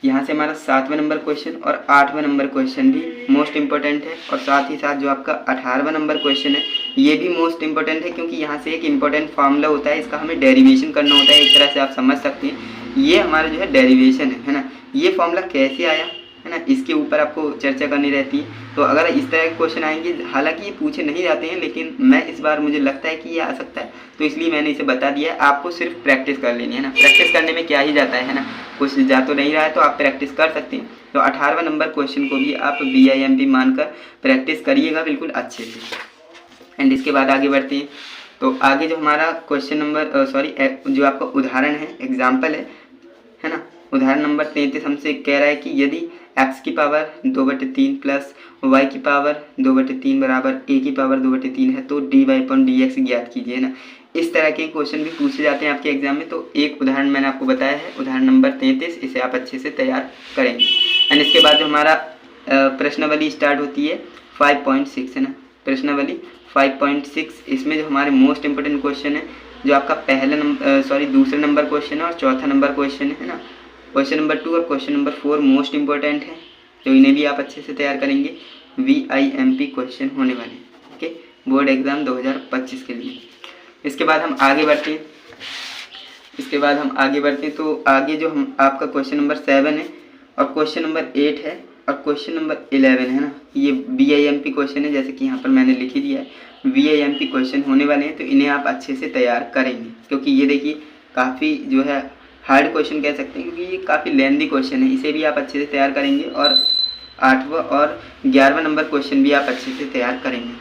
यहाँ से हमारा 7वां नंबर क्वेश्चन और 8वां नंबर क्वेश्चन भी मोस्ट इंपॉर्टेंट है, और साथ ही साथ जो आपका 18वां नंबर क्वेश्चन है ये भी मोस्ट इंपॉर्टेंट है, क्योंकि यहाँ से एक इंपॉर्टेंट फार्मूला होता है, इसका हमें डेरिवेशन करना होता है। एक तरह से आप समझ सकते हैं ये हमारा जो है डेरिवेशन है ना। ये फार्मूला कैसे आया है ना, इसके ऊपर आपको चर्चा करनी रहती है। तो अगर इस तरह के क्वेश्चन आएंगे, हालांकि ये पूछे नहीं जाते हैं, लेकिन मैं इस बार मुझे लगता है कि ये आ सकता है, तो इसलिए मैंने इसे बता दिया है। आपको सिर्फ प्रैक्टिस कर लेनी है ना, प्रैक्टिस करने में क्या ही जाता है ना, कुछ जा तो नहीं रहा है, तो आप प्रैक्टिस कर सकते हैं। तो 18वां नंबर क्वेश्चन को भी आप VIMP मानकर प्रैक्टिस करिएगा बिल्कुल अच्छे से। एंड इसके बाद आगे बढ़ते हैं। तो आगे जो हमारा क्वेश्चन नंबर जो आपका उदाहरण है, एग्जाम्पल है ना, उदाहरण नंबर 33 हमसे कह रहा है कि यदि x की पावर 2/3 प्लस y की पावर 2/3 बराबर a की पावर 2/3 है तो dy/dx ज्ञात कीजिए ना। इस तरह के क्वेश्चन भी पूछे जाते हैं आपके एग्जाम में। तो एक उदाहरण मैंने आपको बताया है, उदाहरण नंबर 33, इसे आप अच्छे से तैयार करेंगे। एंड इसके बाद जो हमारा प्रश्नावली स्टार्ट होती है 5.6 है ना, प्रश्नावली 5.6, इसमें जो हमारे मोस्ट इंपोर्टेंट क्वेश्चन है, जो आपका दूसरे नंबर क्वेश्चन है और चौथा नंबर क्वेश्चन है ना, क्वेश्चन नंबर 2 और क्वेश्चन नंबर 4 मोस्ट इंपॉर्टेंट है, तो इन्हें भी आप अच्छे से तैयार करेंगे। VIMP क्वेश्चन होने वाले हैं, ओके, बोर्ड एग्जाम 2025 के लिए। इसके बाद हम आगे बढ़ते हैं। तो आगे जो हम आपका क्वेश्चन नंबर 7 है और क्वेश्चन नंबर 8 है और क्वेश्चन नंबर 11 है ना, ये VIMP क्वेश्चन है, जैसे कि यहाँ पर मैंने लिख ही दिया है। VIMP क्वेश्चन होने वाले हैं, तो इन्हें आप अच्छे से तैयार करेंगे, क्योंकि ये देखिए काफ़ी जो है हार्ड क्वेश्चन कह सकते हैं, क्योंकि ये काफ़ी लेंदी क्वेश्चन है। इसे भी आप अच्छे से तैयार करेंगे और 8वां और 11वां नंबर क्वेश्चन भी आप अच्छे से तैयार करेंगे।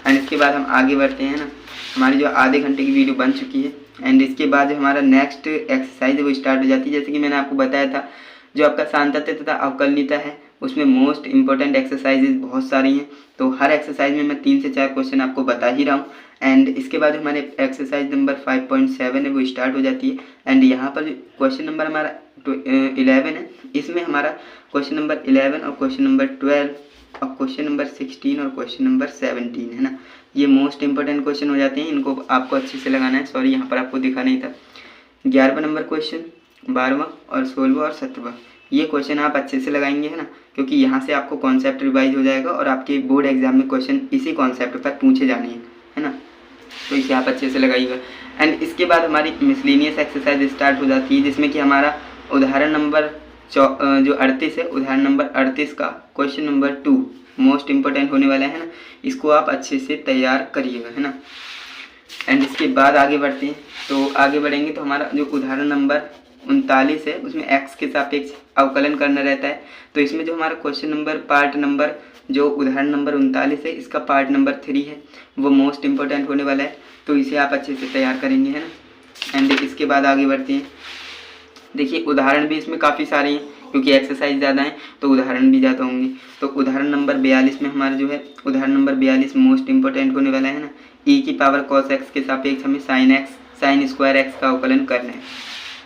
एंड इसके बाद हम आगे बढ़ते हैं ना, हमारी जो आधे घंटे की वीडियो बन चुकी है। एंड इसके बाद जो हमारा नेक्स्ट एक्सरसाइज है वो स्टार्ट हो जाती है। जैसे कि मैंने आपको बताया था, जो आपका सांतत्य तथा अवकलनीयता है, उसमें मोस्ट इंपॉर्टेंट एक्सरसाइजेज बहुत सारी हैं। तो हर एक्सरसाइज में मैं 3 से 4 क्वेश्चन आपको बता ही रहा हूँ। एंड इसके बाद हमारे एक्सरसाइज नंबर 5.7 है वो स्टार्ट हो जाती है। एंड यहाँ पर जो क्वेश्चन नंबर हमारा 11 है, इसमें हमारा क्वेश्चन नंबर 11 और क्वेश्चन नंबर 12 और क्वेश्चन नंबर 16 और क्वेश्चन नंबर 17 है ना, ये मोस्ट इंपॉर्टेंट क्वेश्चन हो जाते हैं। इनको आपको अच्छे से लगाना है। सॉरी, यहाँ पर आपको दिखा नहीं था। 11वां नंबर क्वेश्चन, 12वां और 16वां और 17वां, ये क्वेश्चन आप अच्छे से लगाएंगे है ना, क्योंकि यहाँ से आपको कॉन्सेप्ट रिवाइज हो जाएगा और आपके बोर्ड एग्जाम में क्वेश्चन इसी कॉन्सेप्ट पर पूछे जाने हैं, है ना, तो इसे आप अच्छे से लगाइएगा। एंड इसके बाद हमारी मिसलेनियस एक्सरसाइज स्टार्ट हो जाती है, जिसमें कि हमारा उदाहरण नंबर जो 38 है, उदाहरण नंबर 38 का क्वेश्चन नंबर 2 मोस्ट इंपॉर्टेंट होने वाला है ना, इसको आप अच्छे से तैयार करिएगा, है ना। एंड इसके बाद आगे बढ़ते हैं। तो आगे बढ़ेंगे तो हमारा जो उदाहरण नंबर 39 है, उसमें x के सापेक्ष अवकलन करना रहता है। तो इसमें जो हमारा क्वेश्चन नंबर पार्ट नंबर जो उदाहरण नंबर 39 है, इसका पार्ट नंबर 3 है, वो मोस्ट इंपॉर्टेंट होने वाला है, तो इसे आप अच्छे से तैयार करेंगे, है ना। एंड इसके बाद आगे बढ़ते हैं। देखिए उदाहरण भी इसमें काफ़ी सारे हैं, क्योंकि एक्सरसाइज ज़्यादा है तो उदाहरण भी ज़्यादा होंगे। तो उदाहरण नंबर 42 में हमारा जो है, उदाहरण नंबर 42 मोस्ट इंपॉर्टेंट होने वाला है ना, e की पावर cos x के सापेक्ष हमें sin स्क्वायर x का अवकलन करना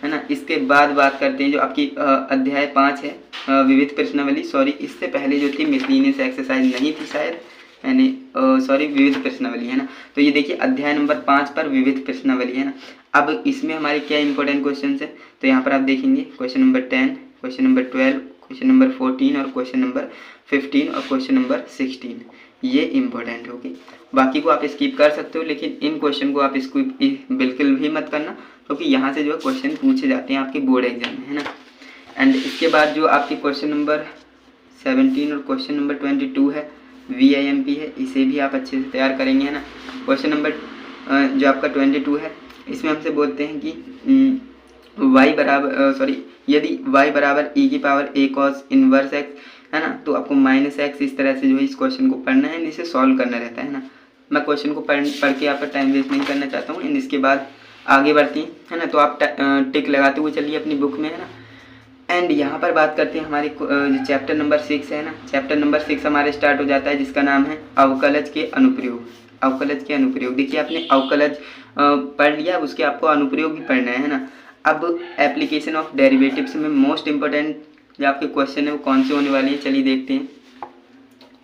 है ना। इसके बाद बात करते हैं जो आपकी अध्याय 5 है, विविध प्रश्नावली। सॉरी, इससे पहले जो थी मिसलेनियस एक्सरसाइज नहीं थी शायद, यानी विविध प्रश्नावली है ना। तो ये देखिए अध्याय नंबर 5 पर विविध प्रश्नावली है ना। अब इसमें हमारे क्या इंपॉर्टेंट क्वेश्चन है, तो यहाँ पर आप देखेंगे question number 10, question number 12, question number 14 और क्वेश्चन नंबर 15 और क्वेश्चन नंबर 16, ये इंपॉर्टेंट होगी। बाकी को आप स्किप कर सकते हो, लेकिन इन क्वेश्चन को आप स्किप बिल्कुल भी मत करना, क्योंकि यहाँ से जो है क्वेश्चन पूछे जाते हैं आपके बोर्ड एग्जाम में, है ना। एंड इसके बाद जो आपके क्वेश्चन नंबर 17 और क्वेश्चन नंबर 22 है, VIMP है, इसे भी आप अच्छे से तैयार करेंगे, है ना। क्वेश्चन नंबर जो आपका 22 है, इसमें हमसे बोलते हैं कि यदि y बराबर e की power a cos inverse x है ना, तो आपको -x इस तरह से जो है इस क्वेश्चन को पढ़ना है, इसे सॉल्व करना रहता है ना। मैं क्वेश्चन को पढ़ के यहाँ पर टाइम वेस्ट नहीं करना चाहता हूँ। इसके बाद आगे बढ़ती है ना, तो आप टिक लगाते हुए चलिए अपनी बुक में, है ना। एंड यहाँ पर बात करते हैं हमारे जो चैप्टर नंबर 6 है ना, चैप्टर नंबर 6 हमारे स्टार्ट हो जाता है, जिसका नाम है अवकलज के अनुप्रयोग। अवकलज के अनुप्रयोग, देखिए आपने अवकलज पढ़ लिया, उसके आपको अनुप्रयोग भी पढ़ना है ना। अब एप्लीकेशन ऑफ डेरिवेटिव्स में मोस्ट इंपॉर्टेंट जो आपके क्वेश्चन है वो कौन से होने वाले हैं, चलिए देखते हैं।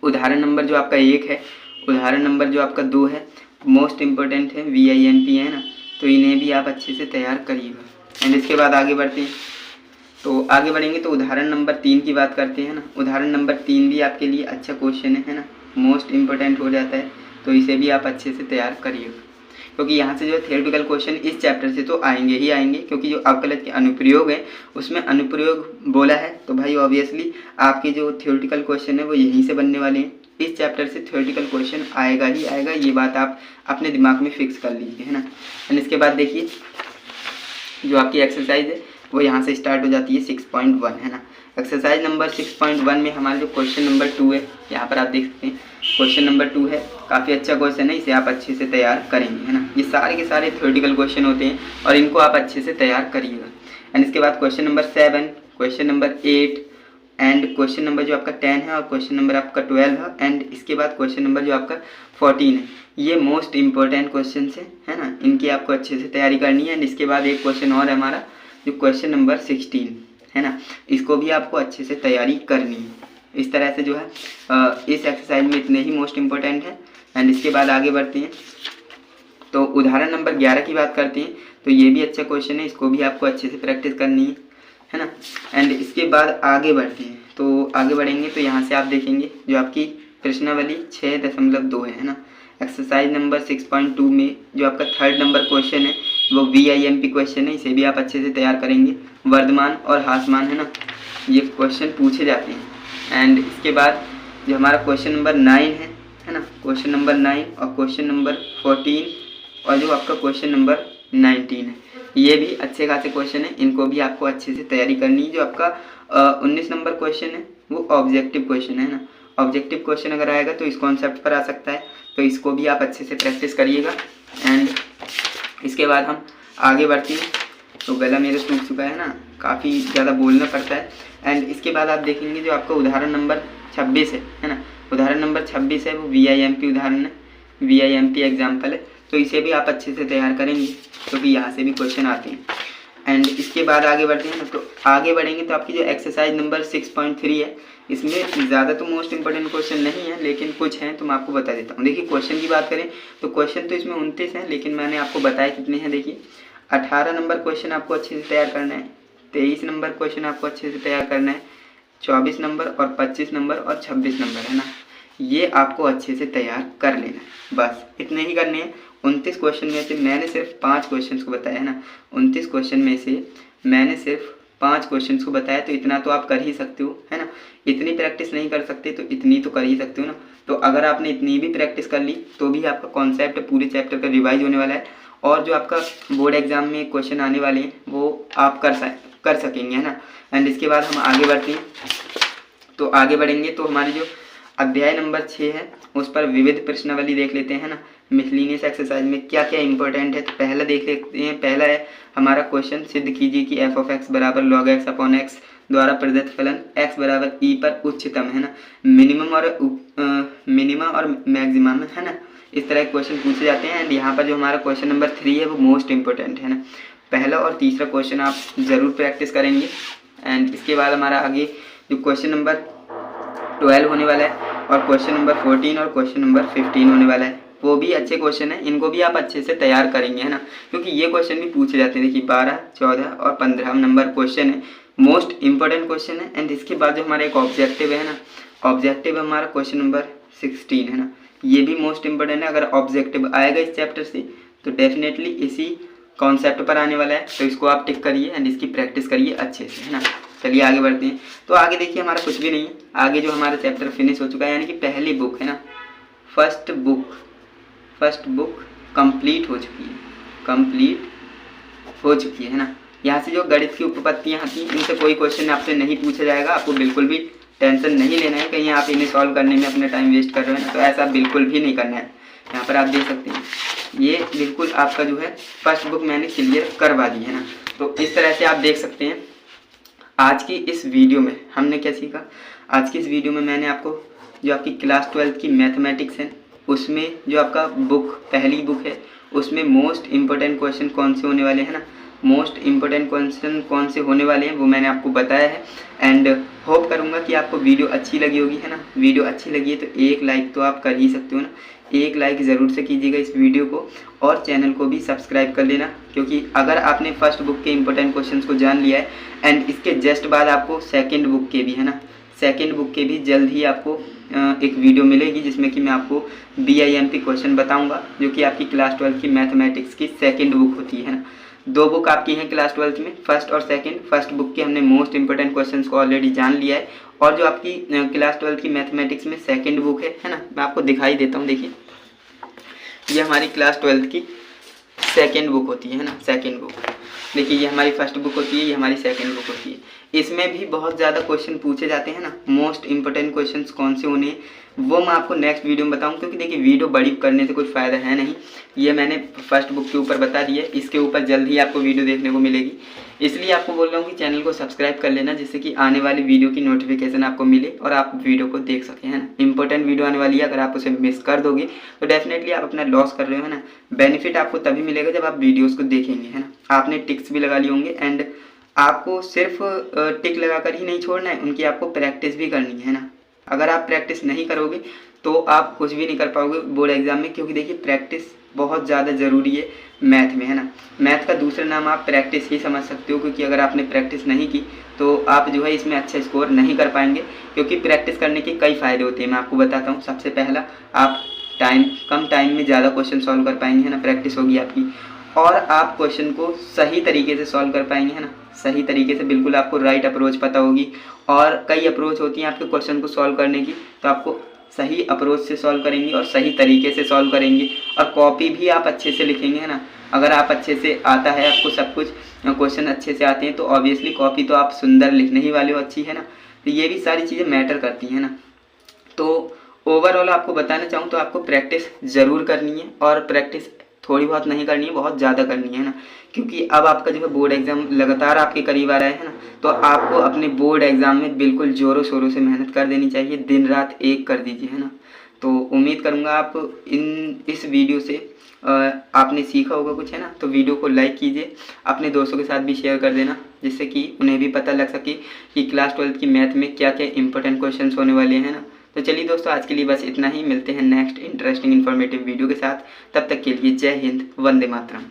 उदाहरण नंबर जो आपका 1 है, उदाहरण नंबर जो आपका 2 है, मोस्ट इंपॉर्टेंट है, VIMP है ना, तो इन्हें भी आप अच्छे से तैयार करिएगा। एंड इसके बाद आगे बढ़ते हैं। तो आगे बढ़ेंगे तो उदाहरण नंबर 3 की बात करते हैं ना। उदाहरण नंबर 3 भी आपके लिए अच्छा क्वेश्चन है ना, मोस्ट इंपॉर्टेंट हो जाता है, तो इसे भी आप अच्छे से तैयार करिएगा। क्योंकि यहाँ से जो है थियोरेटिकल क्वेश्चन इस चैप्टर से तो आएंगे ही आएंगे, क्योंकि जो अवकलज के अनुप्रयोग है उसमें अनुप्रयोग बोला है, तो भाई ऑब्वियसली आपके जो थियोरेटिकल क्वेश्चन है वो यहीं से बनने वाले हैं। इस चैप्टर से थियोरेटिकल क्वेश्चन आएगा ही आएगा, ये बात आप अपने दिमाग में फिक्स कर लीजिए, है ना। एंड इसके बाद देखिए जो आपकी एक्सरसाइज है वो यहाँ से स्टार्ट हो जाती है 6.1, है ना। एक्सरसाइज नंबर 6.1 में हमारा जो क्वेश्चन नंबर 2 है, यहाँ पर आप देख सकते हैं क्वेश्चन नंबर 2 है, काफ़ी अच्छा क्वेश्चन है, इसे आप अच्छे से तैयार करेंगे, है ना। ये सारे के सारे थ्योरेटिकल क्वेश्चन होते हैं और इनको आप अच्छे से तैयार करिएगा। एंड इसके बाद question number 7, question number 8 and question number जो आपका 10 है और क्वेश्चन नंबर आपका 12 है, एंड इसके बाद क्वेश्चन नंबर जो आपका 14 है। ये मोस्ट इंपॉर्टेंट क्वेश्चन है ना, इनकी आपको अच्छे से तैयारी करनी है। एंड इसके बाद एक क्वेश्चन और है हमारा जो क्वेश्चन नंबर 16 है ना, इसको भी आपको अच्छे से तैयारी करनी है। इस तरह से जो है इस एक्सरसाइज में इतने ही मोस्ट इंपॉर्टेंट है। एंड इसके बाद आगे बढ़ते हैं तो उदाहरण नंबर 11 की बात करते हैं, तो ये भी अच्छा क्वेश्चन है, इसको भी आपको अच्छे से प्रैक्टिस करनी है ना। एंड इसके बाद आगे बढ़ते हैं, तो आगे बढ़ेंगे तो यहाँ से आप देखेंगे जो आपकी प्रश्नावली 6.2 है ना। एक्सरसाइज नंबर 6.2 में जो आपका 3rd नंबर क्वेश्चन है वो VIMP क्वेश्चन है, इसे भी आप अच्छे से तैयार करेंगे। वर्धमान और ह्रासमान, है ना, ये क्वेश्चन पूछे जाते हैं। एंड इसके बाद जो हमारा क्वेश्चन नंबर 9 है ना, क्वेश्चन नंबर 9 और क्वेश्चन नंबर 14 और जो आपका क्वेश्चन नंबर 19 है, ये भी अच्छे खासे क्वेश्चन है, इनको भी आपको अच्छे से तैयारी करनी है। जो आपका 19 नंबर क्वेश्चन है वो ऑब्जेक्टिव क्वेश्चन है ना। ऑब्जेक्टिव क्वेश्चन अगर आएगा तो इस कॉन्सेप्ट पर आ सकता है, तो इसको भी आप अच्छे से प्रैक्टिस करिएगा। एंड इसके बाद हम आगे बढ़ते हैं, तो गला मेरे सूख चुका है ना, काफ़ी ज़्यादा बोलना पड़ता है। एंड इसके बाद आप देखेंगे जो आपका उदाहरण नंबर 26 है ना, उदाहरण नंबर 26 है वो VIMP उदाहरण है, VIMP एग्जाम्पल है, तो इसे भी आप अच्छे से तैयार करेंगे क्योंकि यहाँ से भी क्वेश्चन आते हैं। एंड इसके बाद आगे बढ़ते हैं, तो आगे बढ़ेंगे तो आपकी जो एक्सरसाइज नंबर 6.3 है, इसमें ज़्यादा तो मोस्ट इंपॉर्टेंट क्वेश्चन नहीं है, लेकिन कुछ हैं तो मैं आपको बता देता हूँ। देखिए क्वेश्चन की बात करें तो क्वेश्चन तो इसमें 29 हैं, लेकिन मैंने आपको बताया कितने हैं। देखिए 18 नंबर क्वेश्चन आपको अच्छे से तैयार करना है, 23 नंबर क्वेश्चन आपको अच्छे से तैयार करना है, 24 नंबर और 25 नंबर और 26 नंबर, है ना, ये आपको अच्छे से तैयार कर लेना है। बस इतने ही करने हैं। 29 क्वेश्चन में से मैंने सिर्फ 5 क्वेश्चन को बताया है ना, 29 क्वेश्चन में से मैंने सिर्फ 5 क्वेश्चन को बताया, तो इतना तो आप कर ही सकते हो, है ना। इतनी प्रैक्टिस नहीं कर सकते तो इतनी तो कर ही सकते हो ना। तो अगर आपने इतनी भी प्रैक्टिस कर ली तो भी आपका कॉन्सेप्ट पूरे चैप्टर का रिवाइज होने वाला है, और जो आपका बोर्ड एग्जाम में क्वेश्चन आने वाले हैं वो आप कर सकेंगे, है ना। एंड इसके बाद हम आगे बढ़ते हैं, तो आगे बढ़ेंगे तो हमारी जो अध्याय नंबर 6 है उस पर विविध प्रश्नावली देख लेते हैं ना। मिसलिनियस एक्सरसाइज में क्या क्या इंपॉर्टेंट है, तो पहला देख लेते हैं। पहला है हमारा क्वेश्चन, सिद्ध कीजिए कि f(x) बराबर log x अपॉन x द्वारा प्रदत्त फलन x बराबर e पर उच्चतम, है ना, मिनिमम और मैक्सिमम, है ना। इस तरह के क्वेश्चन पूछे जाते हैं। एंड यहाँ पर जो हमारा क्वेश्चन नंबर 3 है वो मोस्ट इंपॉर्टेंट है ना। पहला और तीसरा क्वेश्चन आप ज़रूर प्रैक्टिस करेंगे। एंड इसके बाद हमारा आगे जो क्वेश्चन नंबर 12 होने वाला है और क्वेश्चन नंबर 14 और क्वेश्चन नंबर 15 होने वाला है, वो भी अच्छे क्वेश्चन है, इनको भी आप अच्छे से तैयार करेंगे, है ना, क्योंकि ये क्वेश्चन भी पूछे जाते हैं। देखिए 12, 14 और 15 नंबर क्वेश्चन है, मोस्ट इंपॉर्टेंट क्वेश्चन है। एंड इसके बाद जो हमारा एक ऑब्जेक्टिव है ना, ऑब्जेक्टिव हमारा क्वेश्चन नंबर 16 है ना, ये भी मोस्ट इंपॉर्टेंट है। अगर ऑब्जेक्टिव आएगा इस चैप्टर से तो डेफिनेटली इसी कॉन्सेप्ट पर आने वाला है, तो इसको आप टिक करिए एंड इसकी प्रैक्टिस करिए अच्छे से, है ना। चलिए आगे बढ़ते हैं, तो आगे देखिए हमारा कुछ भी नहीं है, आगे जो हमारा चैप्टर फिनिश हो चुका है, यानी कि पहली बुक है ना, फर्स्ट बुक कंप्लीट हो चुकी है ना। यहाँ से जो गणित की उपपत्तियाँ आती हैं इनसे कोई क्वेश्चन आपसे नहीं पूछा जाएगा, आपको बिल्कुल भी टेंशन नहीं लेना है कहीं आप इन्हें सॉल्व करने में अपना टाइम वेस्ट कर रहे हैं ना, तो ऐसा बिल्कुल भी नहीं करना है। यहाँ पर आप देख सकते हैं ये बिल्कुल आपका जो है फर्स्ट बुक मैंने क्लियर करवा दी है ना। तो इस तरह से आप देख सकते हैं। आज की इस वीडियो में हमने क्या सीखा, आज की इस वीडियो में मैंने आपको जो आपकी क्लास 12 की मैथमेटिक्स है उसमें जो आपका बुक पहली बुक है उसमें मोस्ट इम्पोर्टेंट क्वेश्चन कौन से होने वाले हैं ना, मोस्ट इम्पोर्टेंट क्वेश्चन कौन से होने वाले हैं वो मैंने आपको बताया है। एंड होप करूँगा कि आपको वीडियो अच्छी लगी होगी, है ना। वीडियो अच्छी लगी है तो एक लाइक तो आप कर ही सकते हो ना, एक लाइक ज़रूर से कीजिएगा इस वीडियो को, और चैनल को भी सब्सक्राइब कर लेना, क्योंकि अगर आपने फर्स्ट बुक के इंपॉर्टेंट क्वेश्चंस को जान लिया है एंड इसके जस्ट बाद आपको सेकंड बुक के भी, है ना, सेकंड बुक के भी जल्द ही आपको एक वीडियो मिलेगी, जिसमें कि मैं आपको BIMP क्वेश्चन बताऊंगा, जो कि आपकी क्लास 12 की मैथमेटिक्स की सेकंड बुक होती है ना। 2 बुक आपकी हैं क्लास 12 में, फर्स्ट और सेकंड। फर्स्ट बुक के हमने मोस्ट इंपॉर्टेंट क्वेश्चंस को ऑलरेडी जान लिया है, और जो आपकी क्लास 12 की मैथमेटिक्स में सेकंड बुक है ना, मैं आपको दिखाई देता हूँ। देखिए, ये हमारी क्लास 12 की सेकंड बुक होती है ना, सेकंड बुक। देखिए, ये हमारी फर्स्ट बुक होती है, ये हमारी सेकंड बुक होती है। इसमें भी बहुत ज़्यादा क्वेश्चन पूछे जाते हैं ना। मोस्ट इंपॉर्टेंट क्वेश्चंस कौन से होने वो मैं आपको नेक्स्ट वीडियो में बताऊं, क्योंकि देखिए वीडियो बड़ी करने से कुछ फ़ायदा है नहीं। ये मैंने फर्स्ट बुक के ऊपर बता दिया है, इसके ऊपर जल्द ही आपको वीडियो देखने को मिलेगी। इसलिए आपको बोल रहा हूँ कि चैनल को सब्सक्राइब कर लेना, जिससे कि आने वाली वीडियो की नोटिफिकेशन आपको मिले और आप वीडियो को देख सकें, है ना। इंपॉर्टेंट वीडियो आने वाली है, अगर आप उसे मिस कर दोगे तो डेफिनेटली आप अपना लॉस कर रहे हो, है ना। बेनिफिट आपको तभी मिलेगा जब आप वीडियोज़ को देखेंगे, है ना। आपने टिक्स भी लगा लिए होंगे, एंड आपको सिर्फ टिक लगाकर ही नहीं छोड़ना है, उनकी आपको प्रैक्टिस भी करनी है ना। अगर आप प्रैक्टिस नहीं करोगे तो आप कुछ भी नहीं कर पाओगे बोर्ड एग्जाम में, क्योंकि देखिए प्रैक्टिस बहुत ज़्यादा ज़रूरी है मैथ में, है ना। मैथ का दूसरा नाम आप प्रैक्टिस ही समझ सकते हो, क्योंकि अगर आपने प्रैक्टिस नहीं की तो आप जो है इसमें अच्छा स्कोर नहीं कर पाएंगे, क्योंकि प्रैक्टिस करने के कई फ़ायदे होते हैं। मैं आपको बताता हूँ। सबसे पहला, आप कम टाइम में ज़्यादा क्वेश्चन सॉल्व कर पाएंगे, है ना। प्रैक्टिस होगी आपकी, और आप क्वेश्चन को सही तरीके से सॉल्व कर पाएंगे, है ना। सही तरीके से, बिल्कुल आपको राइट अप्रोच पता होगी। और कई अप्रोच होती हैं आपके क्वेश्चन को सॉल्व करने की, तो आपको सही अप्रोच से सॉल्व करेंगे और सही तरीके से सॉल्व करेंगे, और कॉपी भी आप अच्छे से लिखेंगे, है ना। अगर आप अच्छे से आता है, आपको सब कुछ क्वेश्चन अच्छे से आते हैं, तो ऑब्वियसली कॉपी तो आप सुंदर लिखने ही वाले हो, अच्छी, है ना। तो ये भी सारी चीज़ें मैटर करती हैं ना। तो ओवरऑल आपको बताना चाहूँ तो आपको प्रैक्टिस ज़रूर करनी है, और प्रैक्टिस थोड़ी बहुत नहीं करनी है, बहुत ज़्यादा करनी है ना। क्योंकि अब आपका जो है बोर्ड एग्ज़ाम लगातार आपके करीब आ रहा है ना, तो आपको अपने बोर्ड एग्ज़ाम में बिल्कुल ज़ोरों शोरों से मेहनत कर देनी चाहिए, दिन रात एक कर दीजिए, है ना। तो उम्मीद करूँगा आप इस वीडियो से आपने सीखा होगा कुछ, है ना। तो वीडियो को लाइक कीजिए, अपने दोस्तों के साथ भी शेयर कर देना, जिससे कि उन्हें भी पता लग सके कि क्लास 12 की मैथ में क्या क्या इंपॉर्टेंट क्वेश्चन होने वाले हैं ना। तो चलिए दोस्तों, आज के लिए बस इतना ही। मिलते हैं नेक्स्ट इंटरेस्टिंग इन्फॉर्मेटिव वीडियो के साथ। तब तक के लिए जय हिंद, वंदे मातरम।